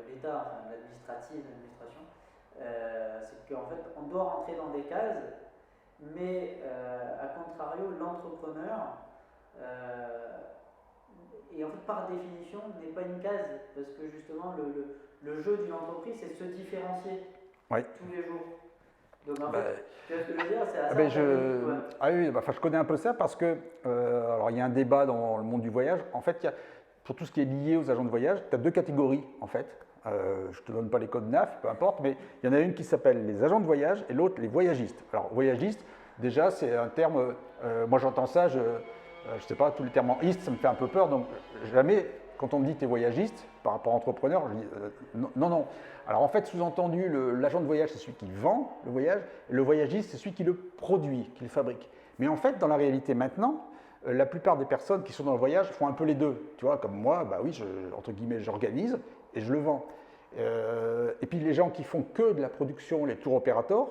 l'État, enfin, de l'administration, c'est qu'en fait on doit rentrer dans des cases, mais à contrario, l'entrepreneur et en fait par définition n'est pas une case, parce que justement le jeu d'une entreprise, c'est de se différencier tous les jours. Donc en fait, tu vois ce que je veux dire, c'est assez je connais un peu ça parce que alors il y a un débat dans le monde du voyage. En fait, pour tout ce qui est lié aux agents de voyage, tu as deux catégories en fait. Je ne te donne pas les codes NAF, peu importe, mais il y en a une qui s'appelle les agents de voyage et l'autre les voyagistes. Alors voyagiste, déjà c'est un terme, moi j'entends ça, je ne sais pas, tous les termes en ist, ça me fait un peu peur, donc jamais, quand on me dit tu es voyagiste, par rapport à entrepreneur, je dis non. Alors en fait, sous-entendu, l'agent de voyage, c'est celui qui vend le voyage, et le voyagiste, c'est celui qui le produit, qui le fabrique. Mais en fait, dans la réalité maintenant, la plupart des personnes qui sont dans le voyage font un peu les deux. Tu vois, comme moi, bah oui, entre guillemets, j'organise et je le vends. Et puis les gens qui font que de la production, les tour opérateurs,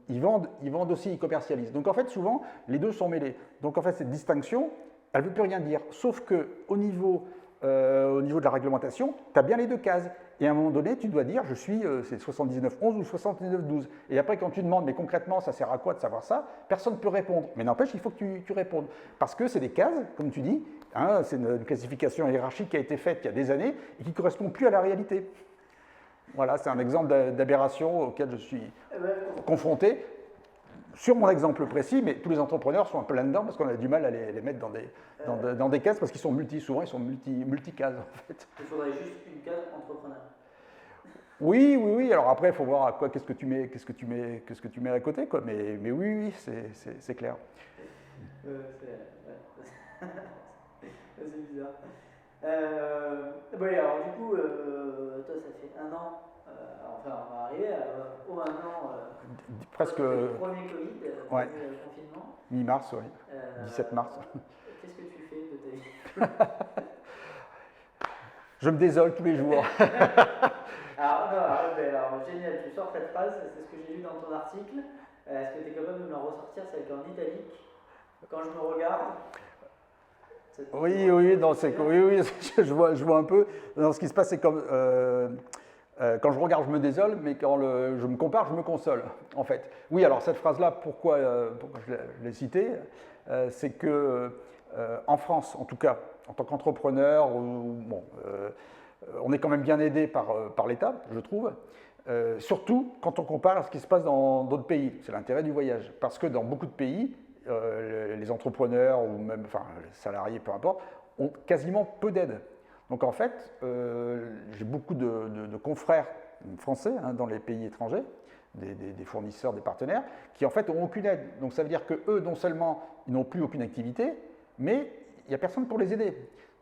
ils vendent aussi, ils commercialisent. Donc en fait, souvent, les deux sont mêlés. Donc en fait, cette distinction, elle ne veut plus rien dire. Sauf qu'au niveau de la réglementation, tu as bien les deux cases. Et à un moment donné, tu dois dire, c'est 79.11 ou 79.12. Et après, quand tu demandes, mais concrètement, ça sert à quoi de savoir ça? Personne ne peut répondre. Mais n'empêche, il faut que tu répondes. Parce que c'est des cases, comme tu dis, hein, c'est une classification hiérarchique qui a été faite il y a des années et qui ne correspond plus à la réalité. Voilà, c'est un exemple d'aberration auquel je suis confronté. Sur mon exemple précis, mais tous les entrepreneurs sont un peu là-dedans parce qu'on a du mal à les mettre dans des cases parce qu'ils sont souvent ils sont multi-cases en fait. Il faudrait juste une case entrepreneur. Oui. Alors après, il faut voir à quoi, qu'est-ce que tu mets à côté, quoi. Mais oui, c'est clair. C'est bizarre. Alors du coup, toi, ça fait un an. On va arriver au un an. Presque. Le premier Covid, ouais. Confinement. Mi-mars, oui. 17 mars. Qu'est-ce que tu fais de ta vie? Je me désole tous les jours. alors, génial, tu sors cette phrase, c'est ce que j'ai lu dans ton article. Est-ce que tu es capable de me la ressortir? C'est en italique. Quand je me regarde. Oui, je vois un peu. Non, ce qui se passe, c'est comme quand je regarde, je me désole, mais quand je me compare, je me console, en fait. Oui, alors cette phrase-là, pourquoi je l'ai citée, c'est que en France, en tout cas, en tant qu'entrepreneur, on est quand même bien aidé par l'État, je trouve. Surtout quand on compare à ce qui se passe dans d'autres pays. C'est l'intérêt du voyage. Parce que dans beaucoup de pays, les entrepreneurs ou même les salariés, peu importe, ont quasiment peu d'aide. Donc en fait, j'ai beaucoup de confrères français dans les pays étrangers, des fournisseurs, des partenaires, qui en fait n'ont aucune aide. Donc ça veut dire qu'eux, non seulement, ils n'ont plus aucune activité, mais il n'y a personne pour les aider.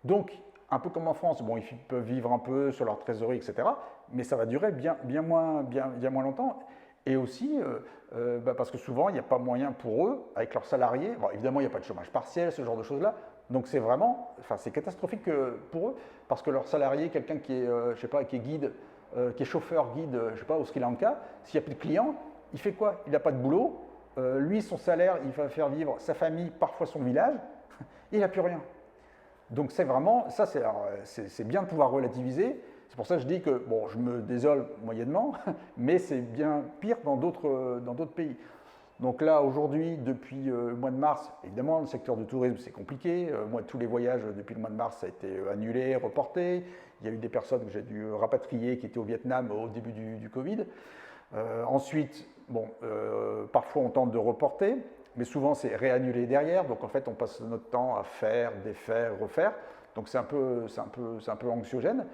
Donc, un peu comme en France, ils peuvent vivre un peu sur leur trésorerie, etc. Mais ça va durer bien moins longtemps. Et aussi, parce que souvent, il n'y a pas moyen pour eux, avec leurs salariés, évidemment, il n'y a pas de chômage partiel, ce genre de choses-là. Donc c'est vraiment, c'est catastrophique pour eux, parce que leurs salariés, quelqu'un qui est, qui est guide, qui est chauffeur guide, au Sri Lanka, s'il n'y a plus de clients, il fait quoi? Il n'a pas de boulot. Lui, son salaire, il va faire vivre sa famille, parfois son village. Il n'a plus rien. Donc c'est vraiment, ça c'est bien de pouvoir relativiser. C'est pour ça que je dis que, je me désole moyennement, mais c'est bien pire dans d'autres pays. Donc là, aujourd'hui, depuis le mois de mars, évidemment, le secteur du tourisme, c'est compliqué. Moi, tous les voyages depuis le mois de mars, ça a été annulé, reporté. Il y a eu des personnes que j'ai dû rapatrier qui étaient au Vietnam au début du Covid. Ensuite, parfois on tente de reporter, mais souvent c'est réannulé derrière. Donc en fait, on passe notre temps à faire, défaire, refaire. Donc c'est un peu anxiogène.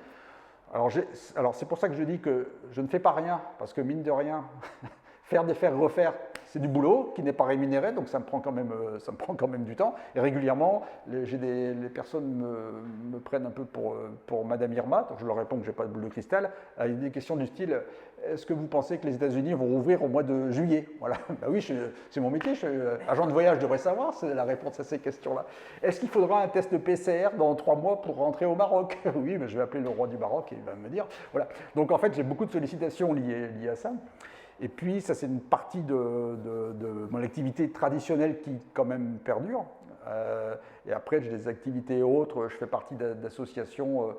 Alors c'est pour ça que je dis que je ne fais pas rien, parce que mine de rien, faire, défaire, refaire, c'est du boulot qui n'est pas rémunéré, donc ça me prend quand même du temps. Et régulièrement, les personnes me prennent un peu pour Madame Irma, donc je leur réponds que je n'ai pas de boule de cristal, avec des questions du style est-ce que vous pensez que les États-Unis vont rouvrir au mois de juillet? Voilà, ben oui, c'est mon métier, je suis agent de voyage, je devrais savoir, c'est la réponse à ces questions-là. Est-ce qu'il faudra un test PCR dans 3 mois pour rentrer au Maroc? Oui, mais je vais appeler le roi du Maroc et il va me dire. Voilà. Donc en fait, j'ai beaucoup de sollicitations liées à ça. Et puis, ça, c'est une partie de mon activité traditionnelle qui, quand même, perdure. Et après, j'ai des activités autres. Je fais partie d'associations,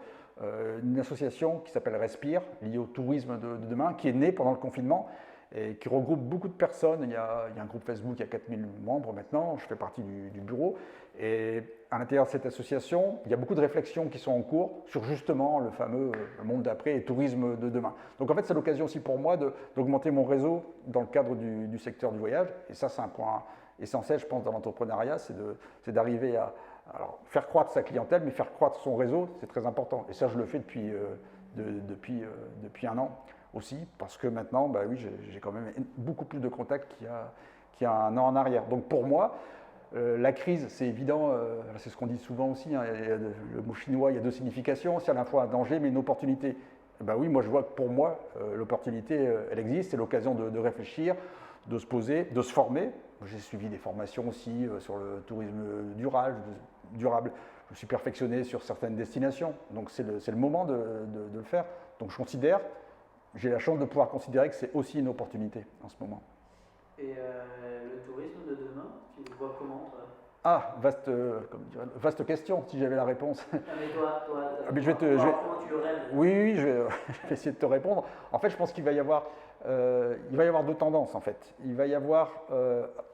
une association qui s'appelle Respire, liée au tourisme de demain, qui est née pendant le confinement et qui regroupe beaucoup de personnes. Il y a un groupe Facebook, il y a 4000 membres maintenant. Je fais partie du bureau. Et à l'intérieur de cette association, il y a beaucoup de réflexions qui sont en cours sur justement le fameux monde d'après et tourisme de demain. Donc en fait, c'est l'occasion aussi pour moi d'augmenter mon réseau dans le cadre du secteur du voyage. Et ça, c'est un point essentiel, je pense, dans l'entrepreneuriat, c'est d'arriver à faire croître sa clientèle, mais faire croître son réseau, c'est très important. Et ça, je le fais depuis un an aussi, parce que maintenant, bah oui, j'ai quand même beaucoup plus de contacts qu'il y a un an en arrière. Donc pour moi, la crise, c'est évident, c'est ce qu'on dit souvent aussi, hein, le mot chinois, il y a 2 significations, c'est à la fois un danger mais une opportunité. Ben oui, moi je vois que pour moi, l'opportunité, elle existe, c'est l'occasion de réfléchir, de se poser, de se former. J'ai suivi des formations aussi sur le tourisme durable, je me suis perfectionné sur certaines destinations, donc c'est le moment de le faire. Donc j'ai la chance de pouvoir considérer que c'est aussi une opportunité en ce moment. Et le tourisme de demain, tu le vois comment toi? Ah, vaste question, si j'avais la réponse. Ah, mais toi Mais comment tu le rêves? Oui, je vais essayer de te répondre. En fait, je pense qu'il va y avoir 2 tendances, en fait. Il va y avoir,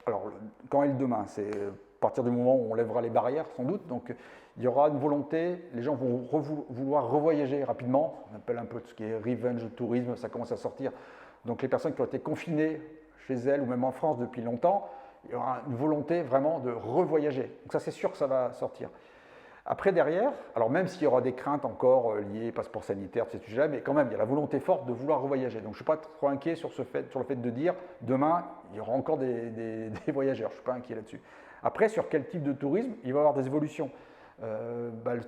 alors, quand est le demain? C'est à partir du moment où on lèvera les barrières, sans doute. Donc, il y aura une volonté, les gens vont vouloir revoyager rapidement. On appelle un peu ce qui est revenge tourisme, ça commence à sortir. Donc, les personnes qui ont été confinées chez elles ou même en France depuis longtemps, il y aura une volonté vraiment de revoyager. Donc ça, c'est sûr que ça va sortir. Après, derrière, alors même s'il y aura des craintes encore liées passeport sanitaire, ces sujets-là, mais quand même, il y a la volonté forte de vouloir revoyager. Donc je ne suis pas trop inquiet sur le fait de dire, demain, il y aura encore des voyageurs. Je ne suis pas inquiet là-dessus. Après, sur quel type de tourisme, il va y avoir des évolutions.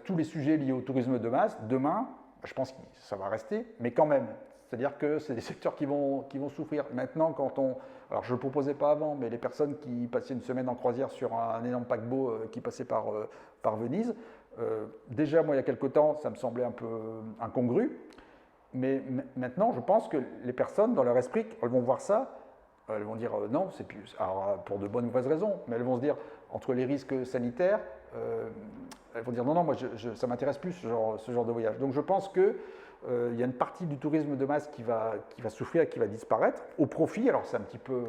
Tous les sujets liés au tourisme de masse, demain, je pense que ça va rester, mais quand même. C'est-à-dire que c'est des secteurs qui vont souffrir. Maintenant, alors je ne le proposais pas avant, mais les personnes qui passaient une semaine en croisière sur un énorme paquebot qui passait par Venise, déjà, moi, il y a quelque temps, ça me semblait un peu incongru. Mais maintenant, je pense que les personnes, dans leur esprit, elles vont voir ça, elles vont dire non, c'est plus. Alors, pour de bonnes ou mauvaises raisons, mais elles vont se dire, entre les risques sanitaires, elles vont dire non, moi, ça m'intéresse plus, ce genre de voyage. Donc, je pense que il y a une partie du tourisme de masse qui va souffrir, qui va disparaître, au profit, alors c'est un petit peu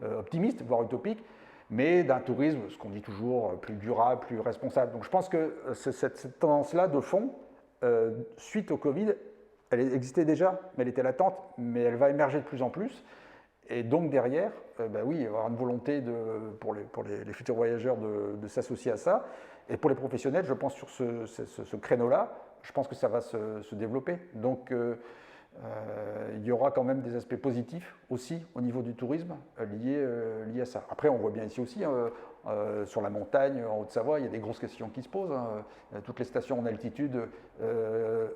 optimiste, voire utopique, mais d'un tourisme, ce qu'on dit toujours, plus durable, plus responsable. Donc je pense que cette tendance-là, de fond, suite au Covid, elle existait déjà, mais elle était latente, mais elle va émerger de plus en plus. Et donc derrière, oui, il va y avoir une volonté pour les futurs voyageurs de s'associer à ça. Et pour les professionnels, je pense sur ce créneau-là, je pense que ça va se développer. Donc, il y aura quand même des aspects positifs aussi au niveau du tourisme liés à ça. Après, on voit bien ici aussi, sur la montagne, en Haute-Savoie, il y a des grosses questions qui se posent. Toutes les stations en altitude,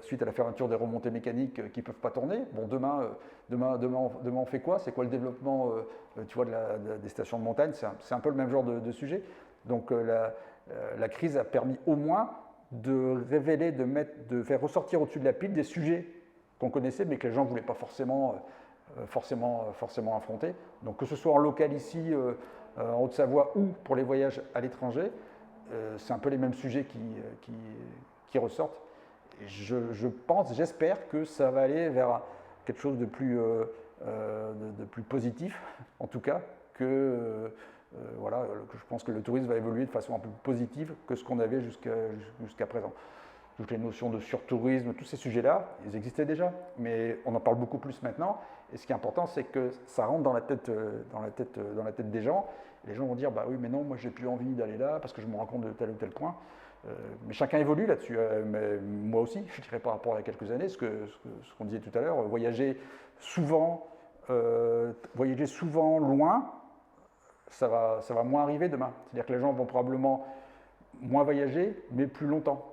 suite à la fermeture des remontées mécaniques qui ne peuvent pas tourner. Bon, demain, on fait quoi? C'est quoi le développement tu vois, des stations de montagne? C'est un peu le même genre de sujet. Donc, la crise a permis au moins de révéler, de faire ressortir au-dessus de la pile des sujets qu'on connaissait, mais que les gens ne voulaient pas forcément affronter. Donc que ce soit en local ici, en Haute-Savoie, ou pour les voyages à l'étranger, c'est un peu les mêmes sujets qui ressortent. Et j'espère que ça va aller vers quelque chose de plus positif, en tout cas, que je pense que le tourisme va évoluer de façon un peu plus positive que ce qu'on avait jusqu'à présent. Toutes les notions de surtourisme, tous ces sujets-là, ils existaient déjà, mais on en parle beaucoup plus maintenant. Et ce qui est important, c'est que ça rentre dans la tête des gens. Les gens vont dire, bah oui, mais non, moi j'ai plus envie d'aller là parce que je me rends compte de tel ou tel point. Mais chacun évolue là-dessus. Mais moi aussi, je dirais par rapport à il y a quelques années, ce qu'on disait tout à l'heure, voyager souvent, voyager souvent loin, ça va moins arriver demain. C'est-à-dire que les gens vont probablement moins voyager, mais plus longtemps.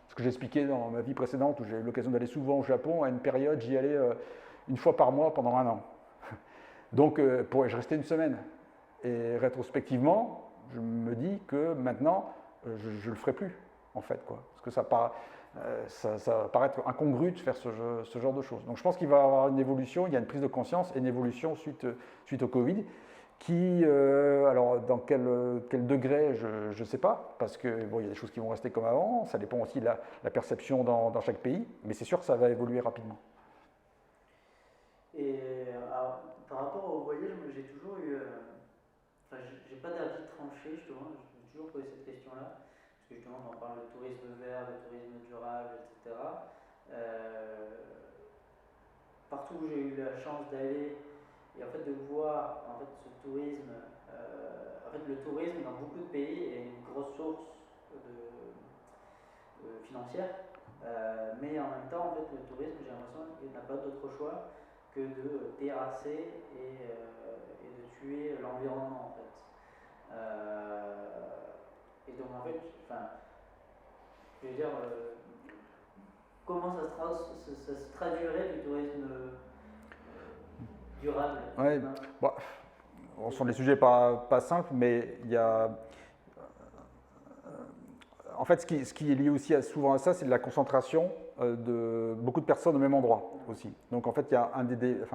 Ce que j'expliquais dans ma vie précédente, où j'ai eu l'occasion d'aller souvent au Japon, à une période, j'y allais une fois par mois pendant 1 an. Donc, je restais une semaine. Et rétrospectivement, je me dis que maintenant, je ne le ferai plus, en fait, quoi. Parce que ça va paraître incongru de faire ce genre de choses. Donc je pense qu'il va y avoir une évolution, il y a une prise de conscience et une évolution suite au Covid, qui, alors dans quel degré, je ne sais pas, parce que bon, il y a des choses qui vont rester comme avant, ça dépend aussi de la perception dans chaque pays, mais c'est sûr que ça va évoluer rapidement. Et alors, par rapport au voyage, moi, j'ai toujours eu. Enfin, j'ai pas d'avis tranché, justement, je me suis toujours posé cette question-là, parce que justement, on parle de tourisme vert, de tourisme durable, etc. Partout où j'ai eu la chance d'aller, et en fait de voir en fait, ce tourisme, en fait le tourisme dans beaucoup de pays est une grosse source financière, mais en même temps, en fait, le tourisme, j'ai l'impression qu'il n'a pas d'autre choix que de terrasser et de tuer l'environnement en fait. Et donc en fait, enfin, je veux dire, comment ça se traduirait du tourisme durable? Ouais, bon, ce sont des sujets pas simples, mais il y a. En fait, ce qui est lié aussi souvent à ça, c'est de la concentration de beaucoup de personnes au même endroit aussi. Donc en fait, il y a un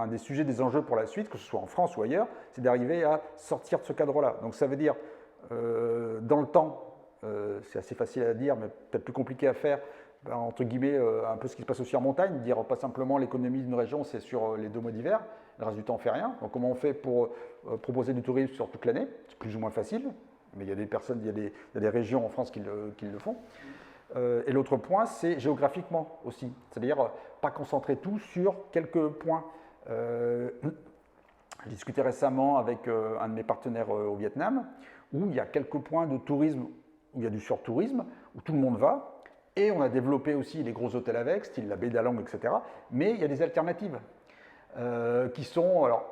des sujets, des enjeux pour la suite, que ce soit en France ou ailleurs, c'est d'arriver à sortir de ce cadre-là. Donc ça veut dire, dans le temps, c'est assez facile à dire, mais peut-être plus compliqué à faire, entre guillemets, un peu ce qui se passe aussi en montagne, dire pas simplement l'économie d'une région, c'est sur les 2 mois d'hiver, le reste du temps on ne fait rien. Donc comment on fait pour proposer du tourisme sur toute l'année? C'est plus ou moins facile. Mais il y a des personnes, il y a des régions en France qui le font. Et l'autre point, c'est géographiquement aussi. C'est-à-dire pas concentrer tout sur quelques points. J'ai discuté récemment avec un de mes partenaires au Vietnam, où il y a quelques points de tourisme, où il y a du surtourisme, où tout le monde va. Et on a développé aussi les gros hôtels avec, style la baie d'Along, etc. Mais il y a des alternatives qui sont... Alors,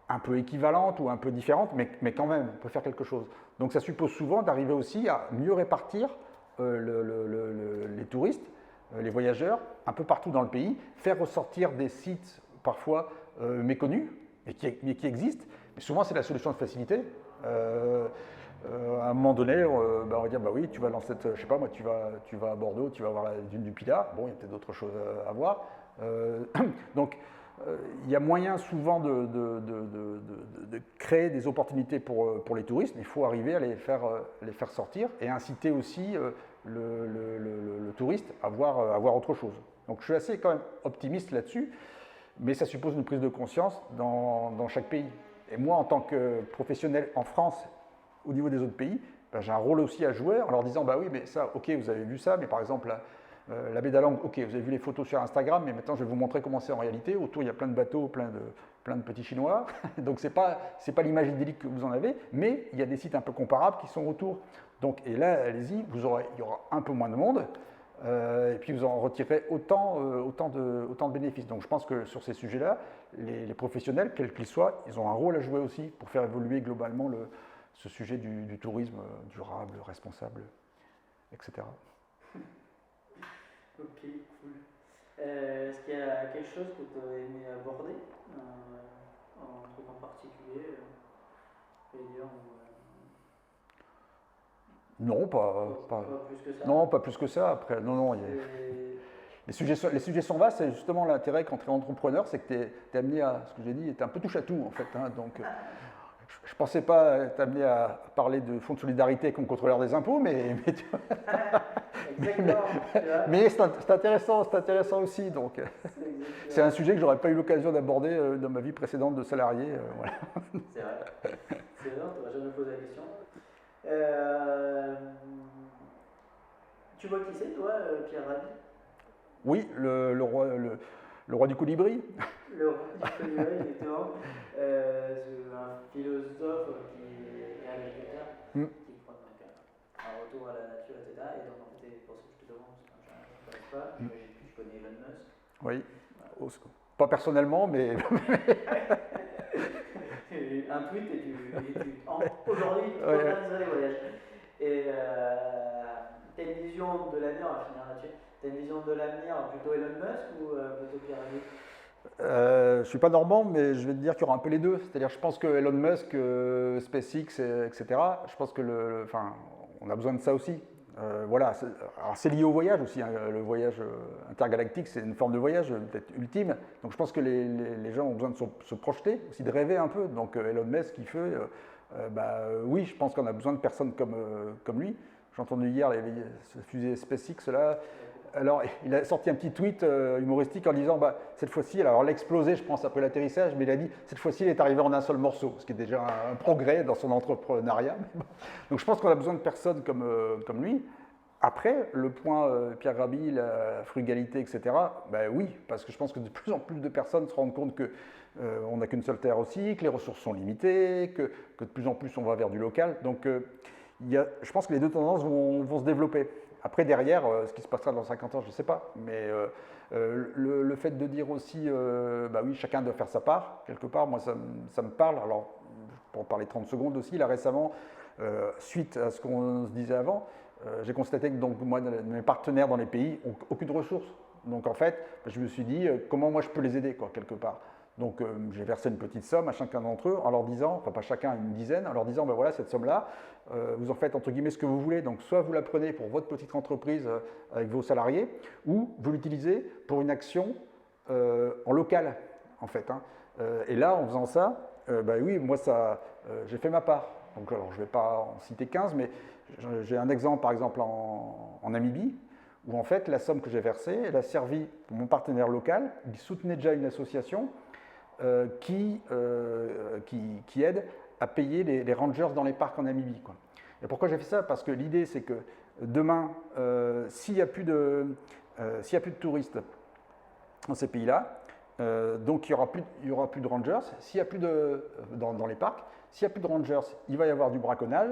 un peu équivalentes ou un peu différentes, mais quand même, on peut faire quelque chose. Donc ça suppose souvent d'arriver aussi à mieux répartir les touristes, les voyageurs, un peu partout dans le pays, faire ressortir des sites parfois méconnus, mais qui existent. Mais souvent, c'est la solution de facilité. À un moment donné, on va dire, bah oui, tu vas dans cette, je sais pas moi, tu vas à Bordeaux, tu vas voir la dune du Pilat. Bon, il y a peut-être d'autres choses à voir. Donc, il y a moyen souvent de créer des opportunités pour les touristes, mais il faut arriver à les faire sortir et inciter aussi le touriste à voir autre chose. Donc je suis assez quand même optimiste là-dessus, mais ça suppose une prise de conscience dans chaque pays. Et moi, en tant que professionnel en France, au niveau des autres pays, ben, j'ai un rôle aussi à jouer en leur disant, bah oui, mais ça, ok, vous avez vu ça, mais par exemple, la baie d'Along, ok, vous avez vu les photos sur Instagram, mais maintenant je vais vous montrer comment c'est en réalité. Autour, il y a plein de bateaux, plein de petits Chinois. Donc, ce n'est pas l'image idyllique que vous en avez, mais il y a des sites un peu comparables qui sont autour. Donc, et là, allez-y, il y aura un peu moins de monde, et puis vous en retirerez autant de bénéfices. Donc, je pense que sur ces sujets-là, les professionnels, quels qu'ils soient, ils ont un rôle à jouer aussi pour faire évoluer globalement ce sujet du tourisme durable, responsable, etc. Ok, cool. Est-ce qu'il y a quelque chose que tu aurais aimé aborder, un truc en particulier, Non, pas plus que ça. Non, pas plus que ça. Après, non, les sujets sont vastes. C'est justement l'intérêt quand tu es entrepreneur, c'est que tu es amené à, ce que j'ai dit, tu es un peu touche à tout en fait. Hein, donc, je ne pensais pas être amené à parler de fonds de solidarité comme contrôleur des impôts, mais c'est intéressant aussi. Donc, c'est un sujet que j'aurais pas eu l'occasion d'aborder dans ma vie précédente de salarié. Voilà. C'est vrai. C'est vrai, on t'aurait jamais posé la question. Tu vois qui c'est, toi, Pierre Rabhi? Oui, le roi du colibri. Le roi du colibri, exactement. C'est un philosophe qui est agriculteur, qui prend un retour à la nature, etc. Et donc, en fait, c'est pour ça que je te demande, parce que je ne connais pas, je connais Elon Musk. Oui, pas personnellement, mais. un tweet aujourd'hui, tu organiserais les voyages. Et t'as une vision de l'avenir, on va finir là-dessus, t'as une vision de l'avenir plutôt Elon Musk ou plutôt Pierre Rabhi? Je ne suis pas normand, mais je vais te dire qu'il y aura un peu les deux. C'est-à-dire, je pense que Elon Musk, SpaceX, etc., je pense que on a besoin de ça aussi. Voilà. Alors, c'est lié au voyage aussi, hein. Le voyage intergalactique, c'est une forme de voyage peut-être ultime. Donc, je pense que les gens ont besoin de se projeter, aussi de rêver un peu. Donc, Elon Musk, il fait, oui, je pense qu'on a besoin de personnes comme lui. J'ai entendu hier ce fusée SpaceX là. Alors, il a sorti un petit tweet humoristique en disant cette fois-ci, alors elle a explosé, je pense, après l'atterrissage, mais il a dit cette fois-ci, il est arrivé en un seul morceau, ce qui est déjà un progrès dans son entrepreneuriat. Donc, je pense qu'on a besoin de personnes comme lui. Après, le point Pierre Rabhi, la frugalité, etc., oui, parce que je pense que de plus en plus de personnes se rendent compte qu'on n'a qu'une seule terre aussi, que les ressources sont limitées, que de plus en plus on va vers du local. Donc, je pense que les deux tendances vont se développer. Après, derrière, ce qui se passera dans 50 ans, je ne sais pas. Mais le fait de dire aussi, oui, chacun doit faire sa part, quelque part, moi, ça me parle. Alors, pour parler 30 secondes aussi, là récemment, suite à ce qu'on se disait avant, j'ai constaté que donc, moi, mes partenaires dans les pays n'ont aucune ressource. Donc, en fait, je me suis dit, comment moi je peux les aider, quoi, quelque part. Donc, j'ai versé une petite somme à chacun d'entre eux en leur disant, enfin pas chacun, une dizaine, en leur disant, voilà, cette somme-là, vous en faites entre guillemets ce que vous voulez. Donc, soit vous la prenez pour votre petite entreprise avec vos salariés, ou vous l'utilisez pour une action en local, en fait. Hein. Et là, en faisant ça, oui, moi, j'ai fait ma part. Donc, alors, je ne vais pas en citer 15, mais j'ai un exemple, par exemple, en Namibie, où en fait, la somme que j'ai versée, elle a servi pour mon partenaire local, il soutenait déjà une association qui aide à payer les rangers dans les parcs en Namibie. Quoi. Et pourquoi j'ai fait ça? Parce que l'idée, c'est que demain, s'il n'y a plus de touristes dans ces pays-là, donc il n'y aura plus de rangers. S'il y a plus dans les parcs, s'il n'y a plus de rangers, il va y avoir du braconnage.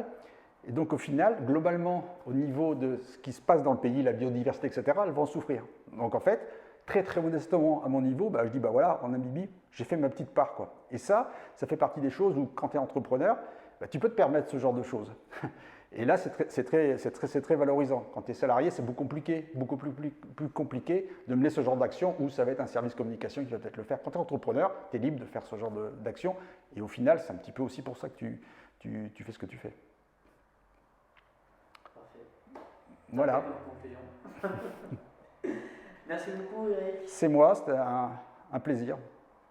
Et donc au final, globalement, au niveau de ce qui se passe dans le pays, la biodiversité, etc., elles vont souffrir. Donc en fait, très très modestement à mon niveau, je dis voilà, en Namibie, j'ai fait ma petite part. Quoi. Et ça fait partie des choses où quand tu es entrepreneur, tu peux te permettre ce genre de choses. Et là, c'est très valorisant. Quand tu es salarié, c'est beaucoup plus compliqué de mener ce genre d'action où ça va être un service communication qui va peut-être le faire. Quand tu es entrepreneur, tu es libre de faire ce genre d'action. Et au final, c'est un petit peu aussi pour ça que tu fais ce que tu fais. Parfait. Voilà. Merci beaucoup, Eric. C'est moi, c'était un plaisir.